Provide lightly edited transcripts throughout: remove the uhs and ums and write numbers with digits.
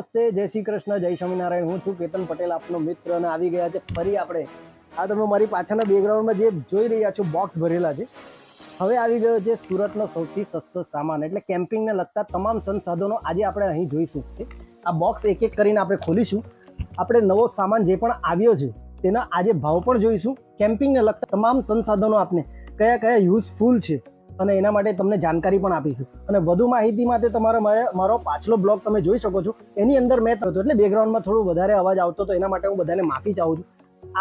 નમસ્તે, જય શ્રી કૃષ્ણ, જય સ્વામિનારાયણ. હું છું કેતન પટેલ, આપનો મિત્ર, અને આવી ગયા છે ફરી આપણે. આ તમે મારી પાછળના બેકગ્રાઉન્ડમાં જે જોઈ રહ્યા છો બોક્સ ભરેલા છે. હવે આવી ગયો છે સુરતનો સૌથી સસ્તો સામાન, એટલે કેમ્પિંગને લગતા તમામ સંસાધનો આજે આપણે અહીં જોઈશું. આ બોક્સ એક એક કરીને આપણે ખોલીશું. આપણે નવો સામાન જે પણ આવ્યો છે તેના આજે ભાવ પણ જોઈશું. કેમ્પિંગને લગતા તમામ સંસાધનો આપણે કયા કયા યુઝફુલ છે અને એના માટે તમને જાણકારી પણ આપીશું. અને વધુ માહિતી માટે તમારે મારો પાછલો બ્લોગ તમે જોઈ શકો છો. એની અંદર મેં એટલે બેકગ્રાઉન્ડમાં થોડું વધારે અવાજ આવતો હતો, એના માટે હું બધાને માફી ચાહું છું.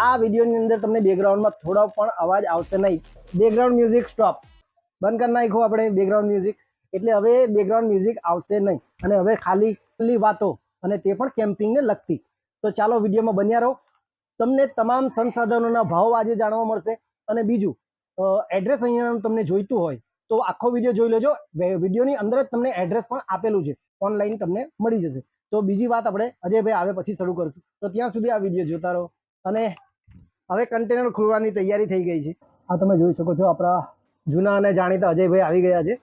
આ વિડીયોની અંદર તમને બેકગ્રાઉન્ડમાં થોડો પણ અવાજ આવશે નહીં. બેકગ્રાઉન્ડ મ્યુઝિક સ્ટોપ, બંધ કરી નાખો આપણે બેકગ્રાઉન્ડ મ્યુઝિક. એટલે હવે બેકગ્રાઉન્ડ મ્યુઝિક આવશે નહીં અને હવે ખાલી વાતો, અને તે પણ કેમ્પિંગને લગતી. તો ચાલો વિડીયોમાં બન્યા રહો. તમને તમામ સંસાધનોના ભાવ આજે જાણવા મળશે. અને બીજું એડ્રેસ અહીંયા તમને જોઈતું હોય તો આખો વિડીયો જોઈ લેજો. વિડીયોની અંદર જ તમને એડ્રેસ પણ આપેલું છે, ઓનલાઈન તમને મળી જશે. તો બીજી વાત આપણે અજયભાઈ આવે પછી શરૂ કરીશું. તો ત્યાં સુધી આ વિડીયો જોતા રહો. અને હવે કન્ટેનર ખોલવાની તૈયારી થઈ ગઈ છે. આ તમે જોઈ શકો છો, આપણા જૂના અને જાણીતા અજયભાઈ આવી ગયા છે.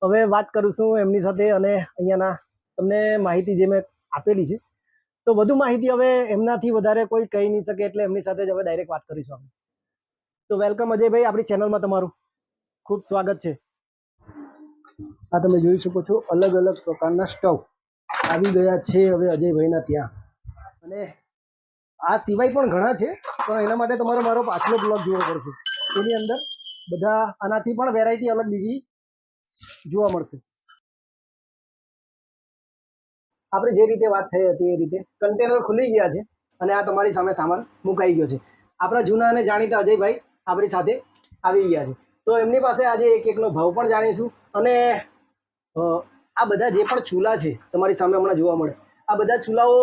હવે વાત કરીશું એમની સાથે, અને અહીંયાના તમને માહિતી જે મેં આપેલી છે, તો વધુ માહિતી હવે એમનાથી વધારે કોઈ કહી નહીં શકે, એટલે એમની સાથે જ હવે ડાયરેક્ટ વાત કરીશું આપણે. તો વેલકમ અજયભાઈ, આપણી ચેનલમાં તમારું ખૂબ સ્વાગત છે. આ તમે જોઈ શકો છો, અલગ અલગ પ્રકારના સ્ટવ આવી ગયા છે હવે અજયભાઈના ત્યાં. અને આ સિવાય પણ ઘણા છે, પણ એના માટે તમારે મારો પાછલો બ્લોગ જોવો પડશે. એની અંદર બધા આનાથી પણ વેરાયટી અલગ બીજી જોવા મળશે. આપણે જે રીતે વાત થઈ હતી એ રીતે કન્ટેનર ખુલી ગયા છે અને આ તમારી સામે સામાન મુકાઈ ગયો છે. આપણા જૂના અને જાણીતા અજયભાઈ આપણી સાથે આવી ગયા છે. તો એમની પાસે આજે એક એકનો ભાવ પણ જાણીશું. અને આ બધા જે પણ ચૂલા છે તમારી સામે હમણાં જોવા મળે, આ બધા ચૂલાઓ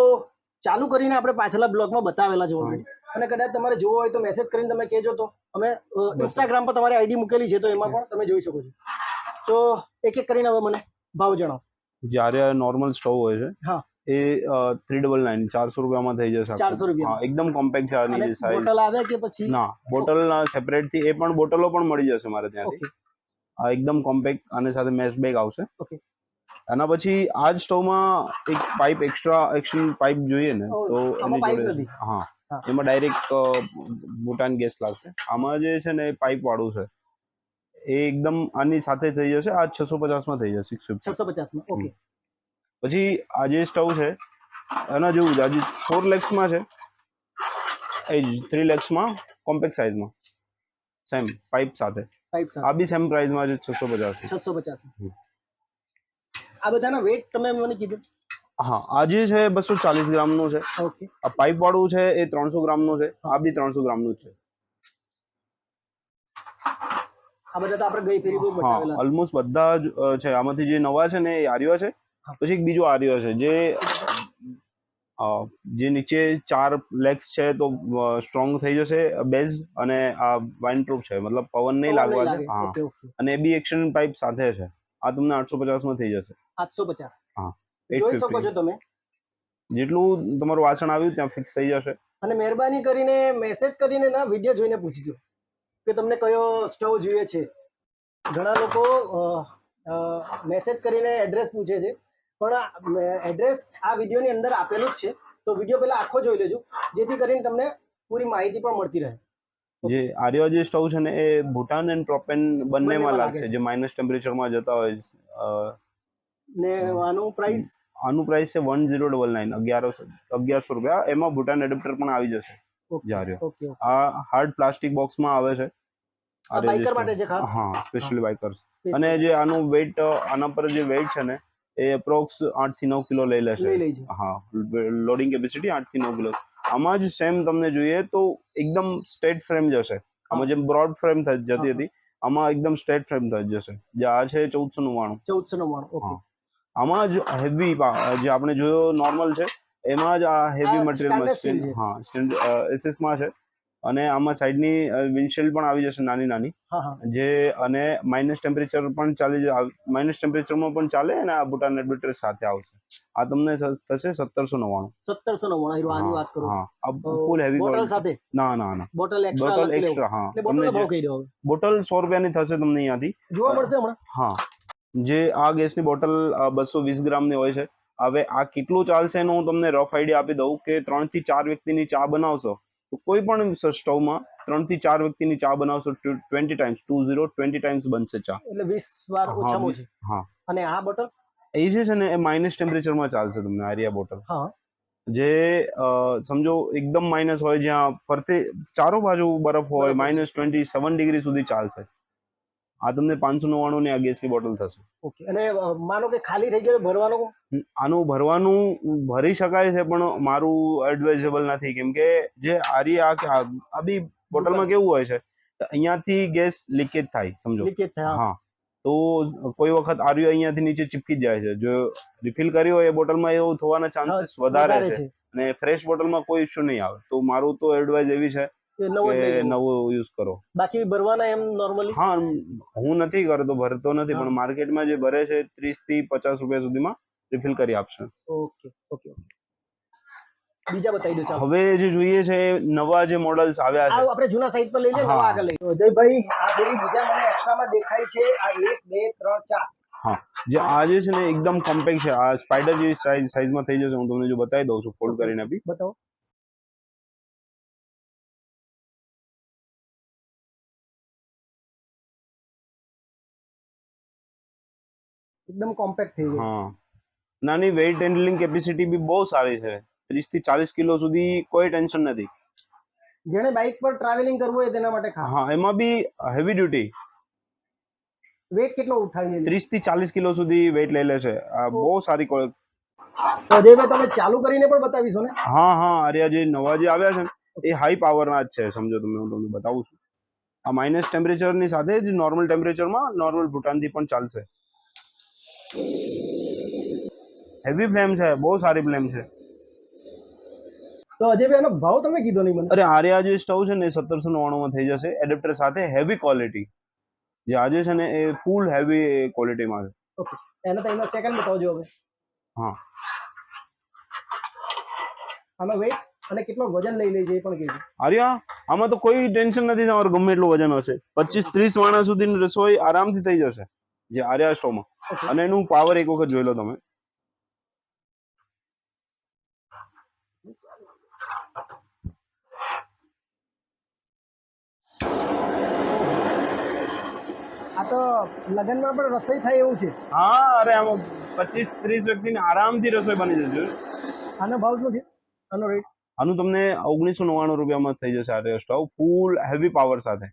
ચાલુ કરીને આપણે પાછલા બ્લોગમાં બતાવેલા છે ઓલરેડી. અને કદાચ તમારે જોવો હોય તો મેસેજ કરીને તમે કહેજો, તો અમે ઇન્સ્ટાગ્રામ પર તમારી આઈડી મૂકેલી છે, તો એમાં પણ તમે જોઈ શકો છો. તો એક એક કરીને હવે મને ભાવ જણાવો. જ્યારે નોર્મલ સ્ટવ હોય છે, હા, એ 399 400 રૂપિયામાં થઈ જશે. 400 રૂપિયા. હા, એકદમ કોમ્પેક્ટ છે. આની સાઈઝ બોટલ આવે કે પછી? ના, બોટલ ના સેપરેટ થી એ પણ બોટલો પણ મળી જશે મારે ત્યાંથી. આ એકદમ કોમ્પેક્ટ, આની સાથે મેશ બેગ આવશે. ઓકે. આના પછી આ જ સ્ટવમાં એક પાઇપ એક્શન પાઇપ જોઈએ ને, તો એની જોડે હા, એમાં ડાયરેક્ટ બુટાન ગેસ લાગશે. આમાં જે છે ને એ પાઇપ વાળું છે, એ એકદમ આની સાથે થઈ જશે. આ 650 માં થઈ જશે. 650 માં. ઓકે. પછી આ જે સ્ટવ છે એના જેવું જ આજે 4 લેક્સમાં છે, એ જ 3 લેક્સમાં કોમ્પેક્ટ સાઇઝમાં સેમ પાઇપ સાથે. આ બી સેમ પ્રાઇસમાં છે, 650. 650. આ બધાના વેટ તમે મને કીધું? હા, આ જે છે 240 ગ્રામનું છે. ઓકે. આ પાઇપ વાળું છે એ 300 ગ્રામનું છે. આ બી 300 ગ્રામનું જ છે. આ બધા તો આપણે ગઈ ફેરી બહુ બતાવેલા. હા, ઓલમોસ્ટ બધા જ છે. આમાંથી જે નવા છે ને એ આર્યો છે. પછી એક બીજો આર્યો છે જે નીચે 4 લેગ્સ છે, તો સ્ટ્રોંગ થઈ જશે બેઝ, અને આ વાઇન પ્રૂફ છે, મતલબ પવન નહીં લાગવા દે. હા, અને એ બી એક્શન પાઇપ સાથે છે. આ તમને 850 માં થઈ જશે. 850. હા, જોઈ શકો છો તમે, જેટલું તમારું વાસણ આવ્યું ત્યાં ફિક્સ થઈ જશે. અને મહેરબાની કરીને મેસેજ કરીને ના વિડીયો જોઈને પૂછજો કે તમને કયો સ્ટવ જોઈએ છે. ઘણા લોકો મેસેજ કરીને એડ્રેસ પૂછે છે, પણ એડ્રેસ આ વિડીયોની અંદર આપેલું જ છે. તો વિડીયો પહેલા આખો જોઈ લેજો, જેથી કરીને તમને પૂરી માહિતી પણ મળતી રહે. જે આર્યો જે સ્ટવ છે ને એ બુટાન એન્ડ પ્રોપેન બંનેમાં લાગશે, જે માઇનસ ટેમ્પરેચરમાં જતા હોય. ને આનું પ્રાઇસ? આનું પ્રાઇસ છે 1099, 1100 રૂપિયા. એમાં બુટાન એડેપ્ટર પણ આવી જશે. આ હાર્ડ પ્લાસ્ટિક બોક્સમાં આવે છે. બાઇકર માટે છે ખાસ. હા, સ્પેશિયલી બાઇકર્સ. અને જે આનું વેઇટ, આના પર જે વેઇટ છે ને એ એપ્રોક્સ 8 થી 9 કિલો લઈ લેશે. હા, લોડિંગ કેપેસિટી 8 થી 9 કિલો. આમાં જ સેમ તમને જોઈએ તો એકદમ સ્ટ્રેટ ફ્રેમ જશે. આમાં જેમ બ્રોડ ફ્રેમ જતી હતી, આમાં એકદમ સ્ટ્રેટ ફ્રેમ થઈ જશે. જે આ છે 1499. ઓકે. આમાં જ હેવી, જે આપણે જોયો નોર્મલ છે એમાં જ આ હેવી મટીરિયલ, હા, એસએસ માં છે. અને આમાં સાઈડની વિન્ડશીલ્ડ પણ આવી જશે નાની નાની, જે અને માઇનસ ટેમ્પરેચર પણ માઇનસ ટેમ્પરેચરમાં પણ ચાલે. અને આ બુટાન એડેપ્ટર સાથે આવશે. આ તમને થશે 1799. 1799 આની વાત કરું. હા, આ ફૂલ હેવી બોટલ સાથે? ના, બોટલ એક્સ્ટ્રા. હા, તમને ભાવ કહી દો. બોટલ 100 રૂપિયાની થશે તમને અહીંયાથી જોવા મળશે હમણાં. હા, જે આ ગેસની બોટલ 220 ગ્રામની હોય છે, હવે આ કેટલું ચાલશે એનો હું તમને રફ આઈડિયા આપી દઉં કે 3 થી 4 વ્યક્તિની ચા બનાવશો તો કોઈ પણ સ્ટવમાં 3 થી 4 વ્યક્તિની ચા બનાવશો 20 ટાઈમ્સ 20 ટાઈમ્સ બનશે ચા. એટલે 20 વાર ઓછામાં ઓછી. હા. અને આ બોટલ એ જે છે ને એ માઇનસ ટેમ્પરેચરમાં ચાલશે તમને આરિયા બોટલ. હા. જે સમજો એકદમ માઇનસ હોય જ્યાં ફરતે ચારો બાજુ બરફ હોય -27 ડિગ્રી સુધી ચાલશે. આ તમને 599 ની આ ગેસની બોટલ થશે. ઓકે. અને માનો કે ખાલી થઈ ગયો ભરવાનો આનું ભરવાનું ભરી શકાય છે પણ મારું એડવાઇઝેબલ નથી કેમ કે જે આરિયા આ બી બોટલમાં કેવું હોય છે અહીંયાથી ગેસ લીકેજ થાય સમજો. લીકેજ થાય. હા. તો કોઈ વખત આરિયો અહીંયાથી નીચે ચીપકી જાય છે. જો રિફિલ કરી હોય એ બોટલમાં એવું થવાના ચાન્સીસ વધારે છે અને ફ્રેશ બોટલમાં કોઈ ઇશ્યુ નહીં આવે. તો મારું તો એડવાઇસ એવી છે કે નવો યુઝ કરો. બાકી ભરવાના એમ નોર્મલી હા હું નથી કરતો ભરતો નથી પણ માર્કેટમાં જે ભરે છે 30 થી 50 રૂપિયા સુધીમાં રિફિલ કરી આપશે. Okay okay. બીજા બતાવી દો ચાલો. હવે જે જોઈએ છે નવા જે મોડલ્સ આવ્યા છે આપણે જૂના સાઈડ પર લઈ લઈએ નવા આગળ લઈએ. અજયભાઈ આ ફેરી બીજા મને એક્સ્ટ્રામાં દેખાય છે આ 1 2 3 4. હા જે આ જે છે ને એકદમ કોમ્પેક્ટ છે. આ સ્પાઈડર જેવી સાઈઝમાં થઈ જશે. હું તમને જો બતાવી દઉં છું ફોલ્ડ કરીને બી. બતાવો. એકદમ કોમ્પેક્ટ થઈ ગઈ. હા. નાની વેઇટ હેન્ડલિંગ કેપેસિટી બી બહુ સારી છે. 30 થી 40 કિલો સુધી કોઈ ટેન્શન નથી. જેણે બાઇક પર ટ્રાવેલિંગ કરવું હોય તેના માટે ખાસ. હા એમાં બી હેવી ડ્યુટી. વેઇટ કેટલો ઉઠાવી લે? 30 થી 40 કિલો સુધી વેઇટ લઈ લે છે. આ બહુ સારી ક્વોલિટી. તો અજયભાઈ તમે ચાલુ કરીને પણ બતાવીશો ને? હા હા આર્યા જે નવા જે આવ્યા છે ને એ હાઈ પાવરના જ છે સમજો. હું તમને બતાવું છું. આ માઇનસ ટેમ્પરેચરની સાથે જ નોર્મલ ટેમ્પરેચરમાં નોર્મલ ભૂટાનથી પણ ચાલશે. હેવી ફ્લેમ છે. બહુ સારી ફ્લેમ છે. તો અજયભાઈ એનો ભાવ તમે કીધો નહીં મને. અરે આર્યા જે સ્ટવ છે ને 1799 માં થઈ જશે એડેપ્ટર સાથે હેવી ક્વોલિટી. જે આજે છે ને એ ફૂલ હેવી ક્વોલિટીમાં છે. ઓકે. એને તો એનો સેકન્ડ બતાવજો હવે. હા. આનો વેઇટ અને કેટલો વજન લઈ લે છે એ પણ કહેજો. આર્યા આમાં તો કોઈ ટેન્શન નથી. તમારું ગમે એટલું વજન હશે 25-30 માણસ સુધીની રસોઈ આરામથી થઈ જશે જે આર્યા સ્ટવમાં. અને એનું પાવર એક વખત જોઈ લો તમે. આ તો લગનમાં પણ રસોઈ થાય એવું છે. હા અરે આમાં 25-30 વ્યક્તિની આરામથી રસોઈ બની જશે. આનો ભાવ શું છે? આનો રેટ? આનું તમને 1999 રૂપિયામાં થઈ જશે આ સ્ટવ ફૂલ હેવી પાવર સાથે.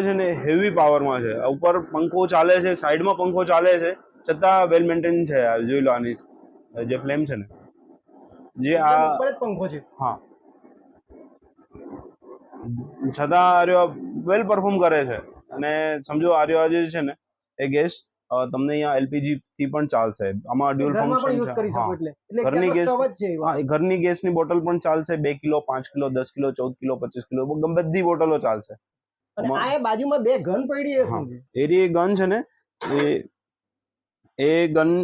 છે ને હેવી પાવરમાં છે. ઉપર પંખો ચાલે છે, સાઈડમાં પંખો ચાલે છે છતાં વેલ મેન્ટેન છે. જોઈ લો આની જે ફ્લેમ છે ને જે આ ઉપર જ પંખો છે. હા છતાં આર્યો વેલ પરફોર્મ કરે છે. અને સમજો આર્યો જે છે ને એ ગેસ તમને અહીંયા એલપીજી થી પણ ચાલશે. આમાં ડ્યુઅલ ફંક્શન છે. ઘરની ગેસ ઘરની ગેસની બોટલ પણ ચાલશે. 2 kilo 5 kilo 10 kilo 14 kilo 25 kilo બધી બોટલો ચાલશે. અને આ બાજુમાં બે ગન પડી છે. એ ગન છે ને એ ગન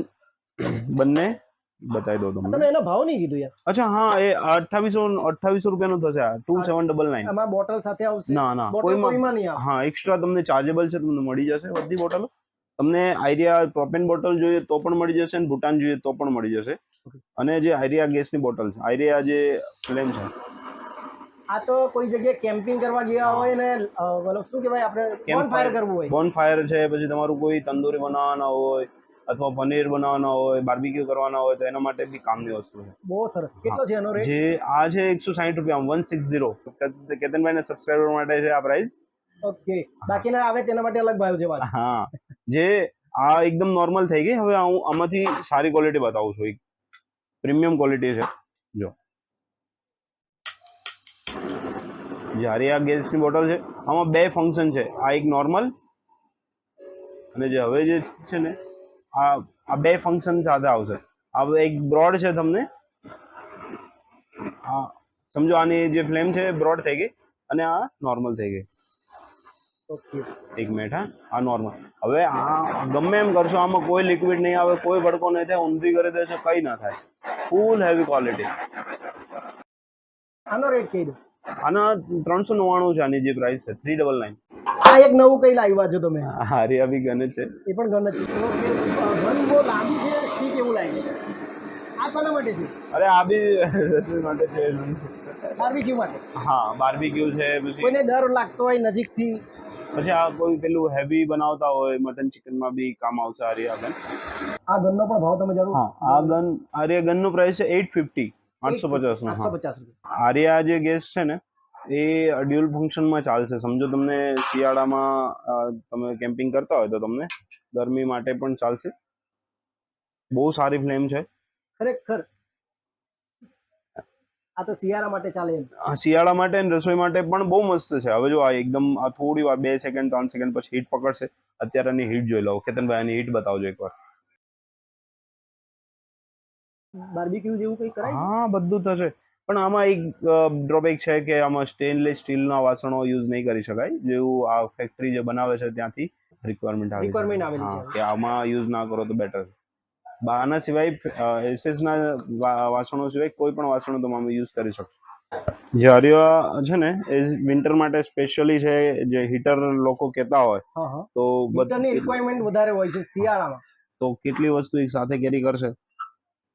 બંને બતાવી દો તમને. તમે એનો ભાવ નહીં કીધું યાર. અચ્છા હા એ 2800 રૂપિયાનું થશે. 2799. આમાં બોટલ સાથે આવશે? ના ના કોઈમાં નહીં આવે. હા એક્સ્ટ્રા તમને ચાર્જેબલ છે. તમને મળી જશે બધી બોટલો. તમને આઈરિયા પ્રોપેન બોટલ જોઈએ તો પણ મળી જશે અને ભૂટાન જોઈએ તો પણ મળી જશે. અને જે આઈરિયા ગેસની બોટલ છે, આઈરિયા જે ફ્લેમ છે, આ તો કોઈ જગ્યાએ કેમ્પિંગ કરવા ગયા હોય ને શું કહેવાય આપણે બોનફાયર કરવું હોય. બોનફાયર છે. પછી તમારું કોઈ તંદૂરી બનાવવાના હોય અથવા પનીર બનાવવાના હોય, બાર્બીક્યુ કરવાના હોય તો એના માટે બી કામની વસ્તુ છે. બહુ સરસ. કેટલો છે એનો રેટ? જે આ છે 160 રૂપિયા 160. કેતનભાઈ ના સબસ્ક્રાઇબર માટે છે આ પ્રાઇસ. ઓકે. બાકીના આવે તેના માટે અલગ ભાવ છે. હા જે આ એકદમ નોર્મલ થઈ ગઈ. હવે હું આમાંથી સારી ક્વોલિટી બતાવું છું. એક પ્રીમિયમ ક્વોલિટી છે. જો જ્યારે આ ગેસની બોટલ છે આમાં બે ફંક્શન છે. આ એક નોર્મલ અને જે હવે જે છે ને આ બે ફંક્શન સાથે આવશે. આ એક બ્રોડ છે. તમને આ સમજો આની જે ફ્લેમ છે બ્રોડ થઈ ગઈ અને આ નોર્મલ થઈ ગઈ. ઓકે. 1 મિનિટ. હા આ નોર્મલ. હવે આ ગમે એમ કરશો આમાં કોઈ લિક્વિડ નહીં આવે, કોઈ ભડકો નહીં થાય, ઊંધી કરી દેશે કંઈ ના થાય. ફૂલ હેવી ક્વોલિટી. આનો રેટ કઈ દો? આના 399 છે. આની જે પ્રાઇસ છે 399. આ એક નવું કઈ લાવ્યા છો તમે? આરિયા બી ગન છે. એ પણ ગન જ છે. ગન બહુ લાંબી છે. ઠીક એવું લાગે છે. આ આ શાના માટે છે? અરે આ બી રસોઈ માટે છે. બાર્બીક્યુ માટે. હા, બાર્બીક્યુ છે. પછી કોઈને ડર લાગતો હોય નજીકથી, પછી આ કોઈ પેલું હેવી બનાવતા હોય મટન ચિકનમાં બી કામ આવશે આર્યા ગન. આ ગનનો પણ ભાવ તમે જરૂર. હા, આ ગન આર્યા ગનનું પ્રાઇસ છે 850, 850 નો. હા, 850 આર્યા જે ગેસ છે ને એ ડ્યુઅલ ફંક્શનમાં ચાલશે. સમજો તમને શિયાળામાં તમે કેમ્પિંગ કરતા હોય તો તમને ગરમી માટે પણ ચાલશે. બહુ સારી ફ્લેમ છે ખરેખર. આ તો શિયાળા માટે ચાલે એમ. આ શિયાળા માટે અને રસોઈ માટે પણ બહુ મસ્ત છે. હવે જો આ એકદમ આ થોડી વાર 2 સેકન્ડ 3 સેકન્ડ પછી હીટ પકડશે. અત્યારે આની હીટ જોઈ લો. કેતનભાઈ આની હીટ બતાવજો એકવાર. બાર્બીક્યુ જેવું કંઈ કરાય? હા, બધું થશે. પણ આમાં એક ડ્રોબેક છે કે આમાં સ્ટેનલેસ સ્ટીલના વાસણો યુઝ નહીં કરી શકાય. જેવું આ ફેક્ટરી જે બનાવે છે ત્યાંથી રિક્વાયરમેન્ટ Requirement આવેલી આવેલી છે છે. કે આમાં યુઝ ના કરો તો બેટર. આના સિવાય એસએસ ના વાસણો સિવાય કોઈ પણ વાસણો તમે આમાં યુઝ કરી શકો. જે આર્યા છે ને એ વિન્ટર માટે સ્પેશિયલી છે. જે હીટર લોકો કહેતા હોય હા હા. તો હીટરની રિક્વાયરમેન્ટ વધારે હોય છે શિયાળામાં. તો કેટલી વસ્તુ એક સાથે કેરી કરશે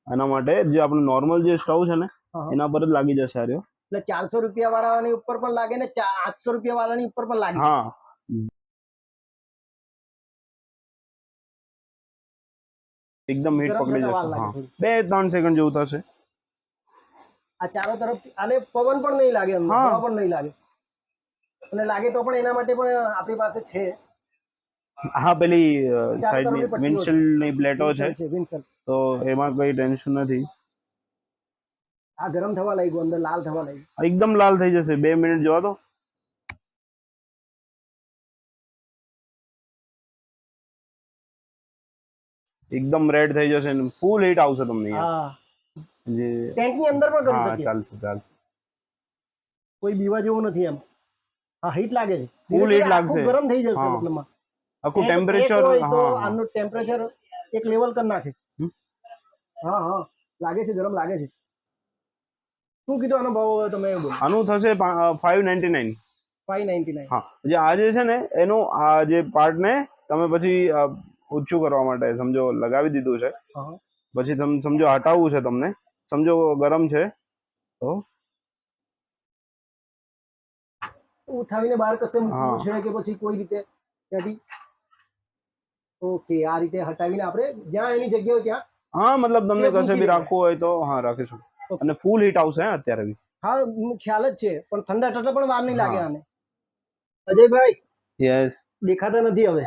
એના માટે જે આપણું નોર્મલ જે સ્ટવ છે ને એના પર જ લાગી જશે આર્યો. એટલે 400 રૂપિયા વાળાની ઉપર પણ લાગે ને 800 રૂપિયા વાળાની ઉપર પણ લાગે. હા, એકદમ હીટ ગરમ પકડી થતા વાર જશે. લાગે હા, થોડી. 2-3 સેકન્ડ જેવું થશે. આ ચારો તરફ આને પવન પણ નહીં લાગે, અંદર હા. હવા પણ નહીં લાગે. અને લાગે તો પણ એના માટે પણ આપણી પાસે છે. હા, પેલી ચારો સાઈડની તરફની પટ્ટીઓ છે. વિન્ડશીલ્ડની પ્લેટો છે વિન્સલ છે, વિન્સલ. તો એમાં કોઈ ટેન્શન નથી. આ ગરમ થવા લાગ્યું, અંદર લાલ થવા લાગ્યું. એકદમ લાલ થઈ જશે. 2 મિનિટ જોવા દો. એકદમ રેડ થઈ જશે અને ફૂલ હીટ આવશે તમને અહીંયા. હા, જે ટેન્કની અંદર પણ કરી હા, શકીએ. ચાલશે. કોઈ બીવા જેવું નથી એમ. હા, હીટ લાગે છે. ફૂલ ધીરે હીટ ધીરે આખું લાગશે. ગરમ થઈ જશે. હા. મતલબમાં આખું એક ટેમ્પરેચર. હોય તો હા, આનું ટેમ્પરેચર એક લેવલ કરી નાખે. હા હા, લાગે છે, ગરમ લાગે છે. શું કીધું આનો ભાવ હવે તમે બોલો? આનું થશે 599. 599. હા, જે આ જે છે ને એનું આ જે પાર્ટ ને તમે પછી ઊંચું કરવા માટે સમજો લગાવી દીધું છે. હા. પછી તમે સમજો હટાવવું છે તમને. સમજો ગરમ છે તો ઉઠાવીને બહાર કશે મૂકવું હા. છે કે પછી કોઈ રીતે ત્યાંથી? ઓકે, આ રીતે હટાવીને આપણે જ્યાં એની જગ્યા હોય ત્યાં. હા, મતલબ તમને સેફ કશે મૂકી બી દેવાય. રાખવું હોય તો હા રાખી શકો. Okay. અને ફૂલ હીટ આવશે અત્યારે બી. હા, ખ્યાલ જ છે, પણ ઠંડા ઠંડા પણ વાર નહીં લાગે હા. આને. અજયભાઈ યસ. દેખાતા નથી હવે.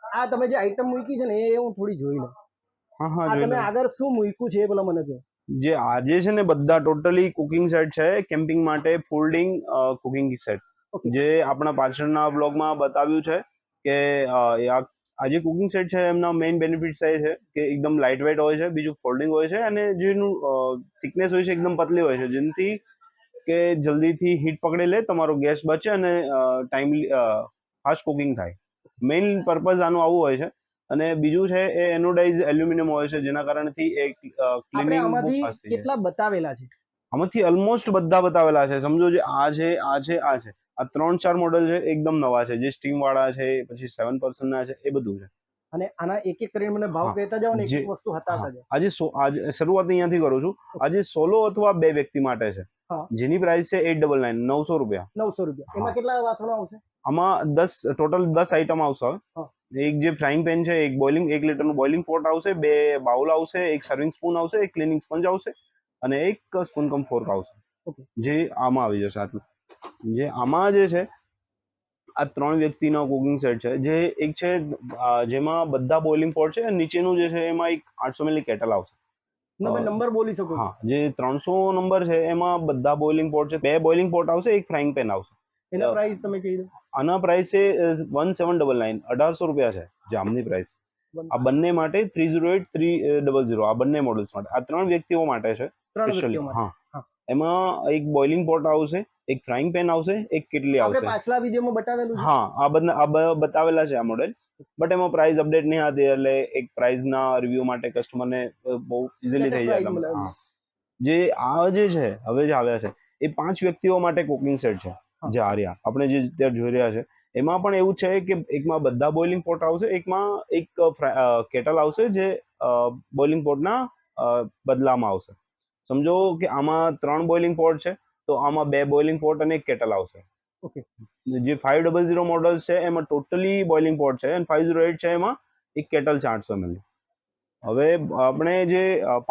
આ તમે જે આઈટમ મૂકી છે ને એ હું થોડી જોઈ લઉં. હા, આ જોઈ તમે લો. આગળ શું મૂક્યું છે એ પેલા મને કહો. જે આજે છે ને બધા ટોટલી કુકિંગ સેટ છે. કેમ્પિંગ માટે ફોલ્ડિંગ કુકિંગ સેટ. Okay. જે આપણા પાછળના બ્લોગમાં બતાવ્યું છે કે આ જે કુકિંગ સેટ છે એમના મેઇન બેનિફિટ્સ એ છે કે એકદમ લાઇટ વેઇટ હોય છે. બીજું ફોલ્ડિંગ હોય છે અને જેનું થિકનેસ હોય છે એકદમ પતલી હોય છે. જેનાથી કે જલ્દીથી હીટ પકડી લે, તમારો ગેસ બચે અને ટાઈમલી ફાસ્ટ કુકિંગ થાય. મેઇન પર્પઝ આનું આવું હોય છે. અને બીજું છે એ એનોડાઇઝ એલ્યુમિનિયમ હોય છે જેના કારણથી એક આપણે ક્લીનિંગ બહુ આમાંથી ફાસ્ટ થઈ જાય. કેટલા બતાવેલા છે? આમાંથી ઓલમોસ્ટ બધા બતાવેલા છે. સમજો જે આ છે આ 3-4 મોડલ છે એકદમ નવા છે. જે સ્ટીમ વાળા છે, પછી 7% ના છે, એ બધું છે. અને આના એક એક કરીને મને ભાવ હા. કહેતા જાઓ ને, એક જે એક વસ્તુ હટાવતા જાઓ. આજે શરૂઆત અહીંયાથી કરું છું. આજે સોલો અથવા 2 વ્યક્તિ માટે છે. હા. જેની પ્રાઇસ છે 899, 900 રૂપિયા. 900 રૂપિયા. એમાં હા. કેટલા વાસણો આવશે? આમાં 10 ટોટલ 10 આઈટમ આવશે. હા. એક જે ફ્રાઈંગ પેન છે, એક 1 લીટરનું બોઇલિંગ પોટ આવશે, 2 બાઉલ આવશે, એક સર્વિંગ સ્પૂન આવશે, એક ક્લીનિંગ સ્પંજ આવશે અને એક સ્પૂન કમ ફોર્ક આવશે. Okay. જે આમાં આવી જશે આટલું. જે આમાં જે છે આ 3 વ્યક્તિનો કુકિંગ સેટ છે. જે એક છે જેમાં બધા બોઇલિંગ પોટ છે અને નીચેનું જે છે એમાં એક 800 ml કેટલ આવશે. તમે નંબર બોલી શકો છો? હા, જે 300 નંબર છે એમાં બધા બોઇલિંગ પોટ છે. 2 બોઇલિંગ પોટ આવશે, એક ફ્રાઈંગ પેન આવશે. એના પ્રાઇસ તમે કહી દો. આના પ્રાઇસ છે 1799, 1800 રૂપિયા છે જામની પ્રાઇસ. આ બંને માટે 308, 300 આ બંને મોડલ્સ માટે. આ 3 વ્યક્તિઓ માટે છે 3 સ્પેશિયલી. વ્યક્તિઓ માટે. હા, એમાં એક બોઇલિંગ પોટ આવશે, એક ફ્રાઈંગ પેન આવશે, એક કેટલી આપણે આવશે. પાછલા વિડીયોમાં બતાવેલું છે. હા, આ બતાવેલા છે આ મોડેલ. બટ એમાં પ્રાઇસ અપડેટ નહીં હતી એટલે એક પ્રાઇસના રિવ્યુ માટે કસ્ટમરને બહુ ઇઝીલી થઈ જાય. હા, જે આ જે છે હવે જે આવ્યા છે એ 5 વ્યક્તિઓ માટે કુકિંગ સેટ છે. જે આર્યા આપણે જે અત્યારે જોઈ રહ્યા છે એમાં પણ એવું છે કે એકમાં બધા બોઇલિંગ પોટ આવશે, એકમાં એક કેટલ આવશે જે બોઇલિંગ પોટના બદલામાં આવશે. સમજો કે આમાં 3 બોઇલિંગ પોટ છે તો આમાં 2 બોઇલિંગ પોટ અને એક કેટલ આવશે. ઓકે. જે 500 મોડલ્સ છે એમાં ટોટલી બોઇલિંગ પોટ છે અને 508 છે એમાં એક કેટલ છે 800 ml. હવે આપણે જે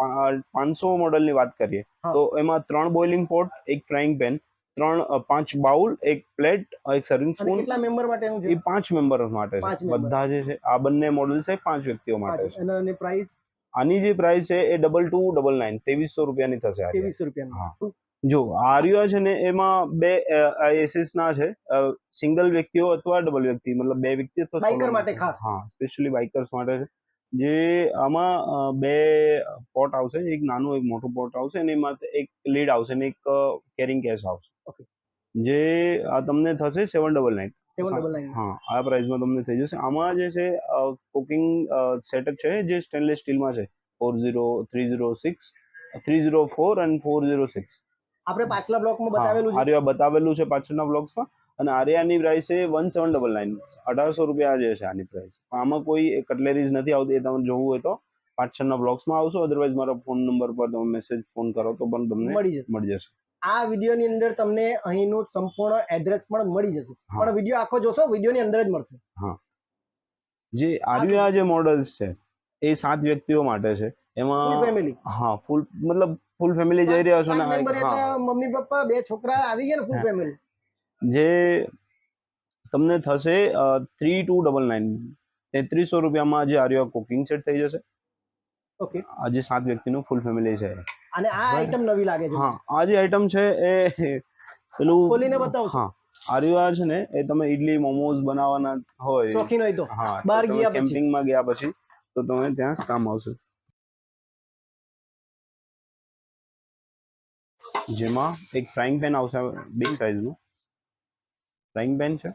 500 મોડલની વાત કરીએ તો એમાં 3 બોઇલિંગ પોટ, એક ફ્રાઈંગ પેન, 5 બાઉલ, એક પ્લેટ, એક સર્વિંગ સ્પૂન. કેટલા મેમ્બર માટેનું છે? એ 5 મેમ્બર માટે છે. 5 member. બધા જે છે આ બંને મોડલ છે 5 વ્યક્તિઓ માટે છે. અને પ્રાઇસ આની જે પ્રાઇસ છે એ 2299 2300 રૂપિયાની થશે. 2300 રૂપિયા. જો આર્યો છે ને એમાં 2 એસીસ ના છે, સિંગલ વ્યક્તિઓ અથવા ડબલ વ્યક્તિ, મતલબ 2 વ્યક્તિ અથવા બાઇકર માટે ખાસ. હા, સ્પેશિયલી બાઇકર્સ માટે છે. જે આમાં 2 પોટ આવશે, એક નાનું એક મોટું પોટ આવશે અને એમાં એક લીડ આવશે અને એક કેરિંગ કેસ આવશે. ઓકે. જે આ તમને થશે 799. 799. હા, આ પ્રાઇસમાં તમને થઈ જશે. આમાં જે છે કુકિંગ સેટઅપ છે જે સ્ટેનલેસ સ્ટીલમાં છે, 40, 306, 304 અને 406. આપણે પાછલા બ્લોકમાં બતાવેલું છે. આર્યા બતાવેલું છે પાછળના બ્લોક્સમાં. અને આર્યાની પ્રાઇસ છે 1799, 1800 રૂપિયા જે છે આની પ્રાઇસ. આમાં કોઈ કટલેરીઝ નથી આવતી, એ તમને જોવું હોય તો પાછળના બ્લોક્સમાં આવશો, અધરવાઇઝ મારા ફોન નંબર પર તમે મેસેજ ફોન કરો તો પણ તમને મળી જશે. આ વિડીયોની અંદર તમને અહીંનું સંપૂર્ણ એડ્રેસ પણ મળી જશે, પણ વિડીયો આખો જોશો, વિડીયોની અંદર જ મળશે. હા, જે આર્યા જે મોડલ્સ છે એ 7 વ્યક્તિઓ માટે છે. એમાં ફૂલ ફેમિલી. હા, ફૂલ ફેમિલી જઈ રહ્યા છો ને. હા, મમ્મી પપ્પા 2 છોકરા આવી ગયા ને, ફૂલ ફેમિલી. જે તમને થશે 3299, 3300 રૂપિયામાં જે આર્યા કુકિંગ સેટ થઈ જશે. ઓકે. આ જે 7 વ્યક્તિનું ફૂલ ફેમિલી છે. અને આ આઈટમ નવી લાગે છે. હા, આ જે આઈટમ છે એ પેલું ખોલીને બતાવો. હા, આર્યા છે ને એ તમે ઇડલી મોમોઝ બનાવવાના હોય, શોખીન હોય તો, હા, બહાર ગયા પછી, કેમ્પિંગમાં ગયા પછી તો તમે ત્યાં કામ આવશે. જેમાં એક ફ્રાઈંગ પેન આવશે, બિગ સાઇઝનું ફ્રાઈંગ પેન છે,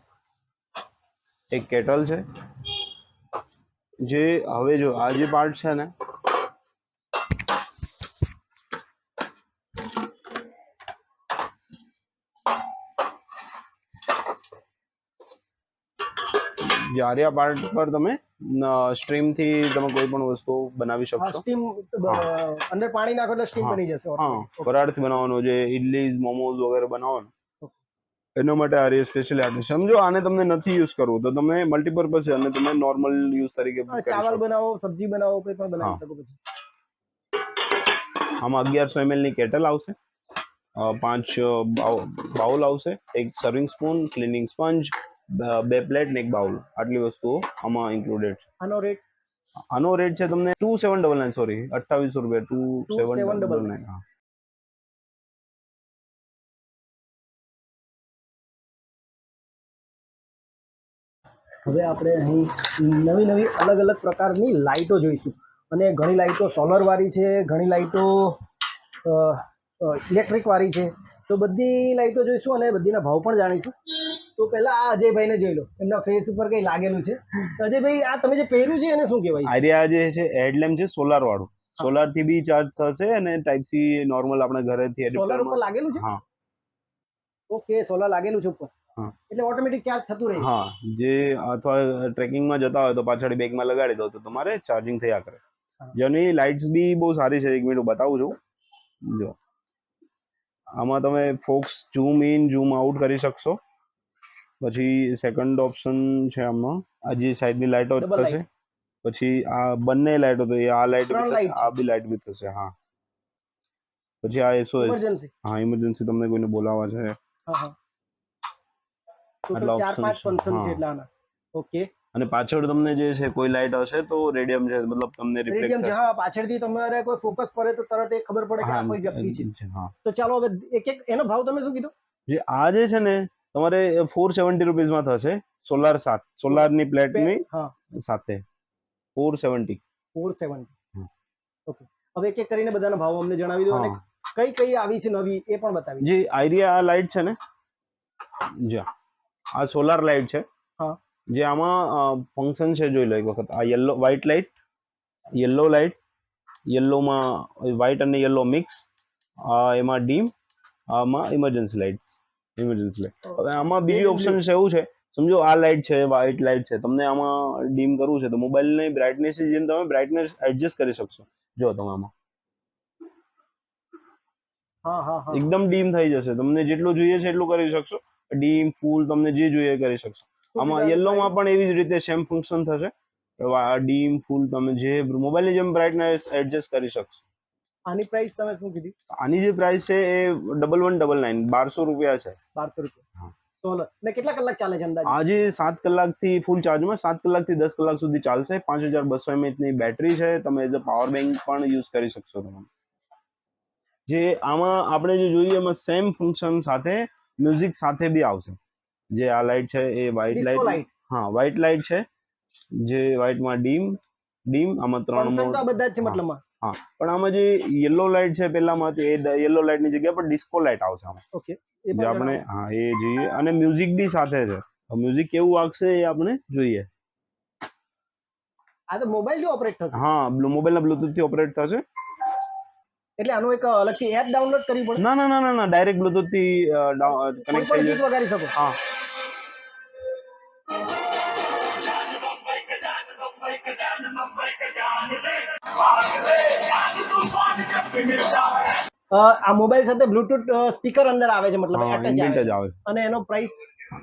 એક કેટલ છે. જે હવે જો આ જે પાર્ટ છે ને જે આર્યા પાર્ટ પર તમે સ્ટ્રીમ થી તમે કોઈ પણ વસ્તુ બનાવી શકશો. સ્ટીમ અંદર પાણી નાખો એટલે સ્ટીમ બની જશે. હા, પરાઠ બનાવવાનો, જે ઇડલીઝ મોમોઝ વગેરે બનાવવાનો, એના માટે આર્યા સ્પેશિયલી આર્ટ. સમજો આને તમને નથી યુઝ કરવું તો તમે મલ્ટીપર્પઝ છે અને તમે નોર્મલ યુઝ તરીકે ચાવલ બનાવો, સબ્જી બનાવો, કોઈ પણ બનાવી શકો. પછી આમાં 1100 ml ની કેટલ આવશે, 5 બાઉલ આવશે, એક serving spoon, cleaning sponge, 2 plate ને એક બાઉલ. આટલી વસ્તુઓ આમાં ઇન્ક્લુડેડ છે. આનો રેટ છે તમને 2799, સોરી 2800 રૂપિયા, 2799. હા. હવે આપણે અહીં નવી અલગ અલગ પ્રકારની લાઇટો જોઈશું. અને ઘણી લાઇટો સોલર વાળી છે, ઘણી લાઇટો ઇલેક્ટ્રિક વાળી છે. તો બધી લાઇટો જોઈશું અને બધીના ભાવ પણ જાણીશું. તો પહેલા આ અજયભાઈને જોઈ લો, એમના ફેસ ઉપર કંઈ લાગેલું છે. અજયભાઈ, આ તમે જે પહેર્યું છે એને શું કહેવાય? આર્યા જે છે હેડલેમ્પ છે, સોલાર વાળું. સોલાર થી બી ચાર્જ થશે અને ટાઈપ સી નોર્મલ આપણે ઘરેથી સોલાર ઉપર લાગેલું છે. હા, ઓકે, સોલાર લાગેલું છે ઉપર, એટલે ઓટોમેટિક ચાર્જ થતું રહે. હા, જે અથવા ટ્રેકિંગમાં જતા હોય તો પાછળ બેગમાં લગાડી દો તો તમારે ચાર્જિંગ થયા કરે. જેની લાઇટ્સ બી બહુ સારી છે. 1 મિનિટ બતાવું છું. જો આમાં તમે focus zoom in zoom out કરી શકશો. પછી સેકન્ડ ઓપ્શન છે આમાં, આ જે સાઈડની લાઇટો થશે. પછી આ બંને લાઇટો, તો આ લાઇટ આ બી લાઇટ બી થશે. હા, પછી આ SOS, હા, ઇમરજન્સી તમને કોઈને બોલાવવા છે. ટોટલ 4-5 ફંક્શન છે એટલે આના. ઓકે. અને પાછળ તમને જે છે કોઈ લાઇટ હશે તો રેડિયમ છે, મતલબ તમને રેડિયમ છે. હા, પાછળથી તમારે કોઈ ફોકસ કરે તો તરત એ ખબર પડે કે આ કોઈ વ્યક્તિ છે. તો ચાલો હવે એક એનો ભાવ તમે શું કીધું? જે આ જે છે ને તમારે 470 રૂપીસમાં થશે. સોલાર સોલારની પ્લેટની સાથે 470. ઓકે. હવે એક એક કરીને બધાના ભાવ અમને જણાવી દો અને કઈ આવી છે નવી એ પણ બતાવી. જે આર્યા લાઇટ છે ને, જો આ સોલાર લાઇટ છે. જે આમાં ફંક્શન છે જોઈ લો એક વખત. આ વ્હાઇટ લાઇટ, યલો લાઇટ, યલોમાં વ્હાઇટ અને યલો મિક્સ, એમાં ડીમ, આમાં ઇમરજન્સી લાઇટ. હવે આમાં બીજી ઓપ્શન છે એવું છે, સમજો આ લાઇટ છે, વ્હાઇટ લાઇટ છે, તમને આમાં ડીમ કરવું છે તો મોબાઈલની બ્રાઇટનેસ જેમ તમે બ્રાઇટનેસ એડજસ્ટ કરી શકશો. જો તમે આમાં હા હા હા એકદમ ડીમ થઈ જશે. તમને જેટલું જોઈએ છે એટલું કરી શકશો. ડીમ ફૂલ તમને જે જોઈએ એ કરી શકશો. આમાં યલોમાં પણ એવી જ રીતે સેમ ફંક્શન થશે. ડીમ ફૂલ તમે જે મોબાઈલની જેમ બ્રાઇટનેસ એડજસ્ટ કરી શકશો. આની પ્રાઇસ તમે શું કીધી? આની જે પ્રાઇસ છે એ 1199 ₹1200 છે. 1200 રૂપિયા સોલર. ને કેટલા કલાક ચાલે છે અંદાજે? આજે 7 કલાકથી ફૂલ ચાર્જમાં 7 કલાકથી 10 કલાક સુધી ચાલશે. 5200 mAh ની બેટરી છે. તમે એઝ અ પાવર બેંક પણ યુઝ કરી શકશો. તમે જે આમાં આપણે જે જોઈએ એમાં સેમ ફંક્શન સાથે મ્યુઝિક સાથે બી આવશે. જે આ લાઇટ છે એ વ્હાઇટ લાઇટ, હા વ્હાઇટ લાઇટ છે. જે વ્હાઇટમાં ડીમ આમાં 3 કોન્સેપ્ટ મોડ આ બધા જ છે મતલબમાં. હા, પણ આમાં જે યલો લાઇટ છે પહેલામાં એ યલો લાઇટની જગ્યા પર ડિસ્કો લાઇટ આવશે આમાં. ઓકે, જે આપણે હા એ જોઈએ અને મ્યુઝિક બી સાથે છે. મ્યુઝિક કેવું વાગશે એ આપણે જોઈએ. આ તો મોબાઈલ થી ઓપરેટ થશે? હા, મોબાઈલના બ્લૂટૂથ થી ઓપરેટ થશે. એટલે આનો એક અલગથી એપ ડાઉનલોડ કરવી પડે? ના ના ના ના ના, ડાયરેક્ટ બ્લૂટૂથ થી કનેક્ટ થઈ ગીત વગાડી શકો? હા. આ મોબાઈલ સાથે બ્લૂટૂથ સ્પીકર અંદર આવે છે, મતલબ ઇનબિલ્ટ જ આવે છે. અને એનો પ્રાઇસ?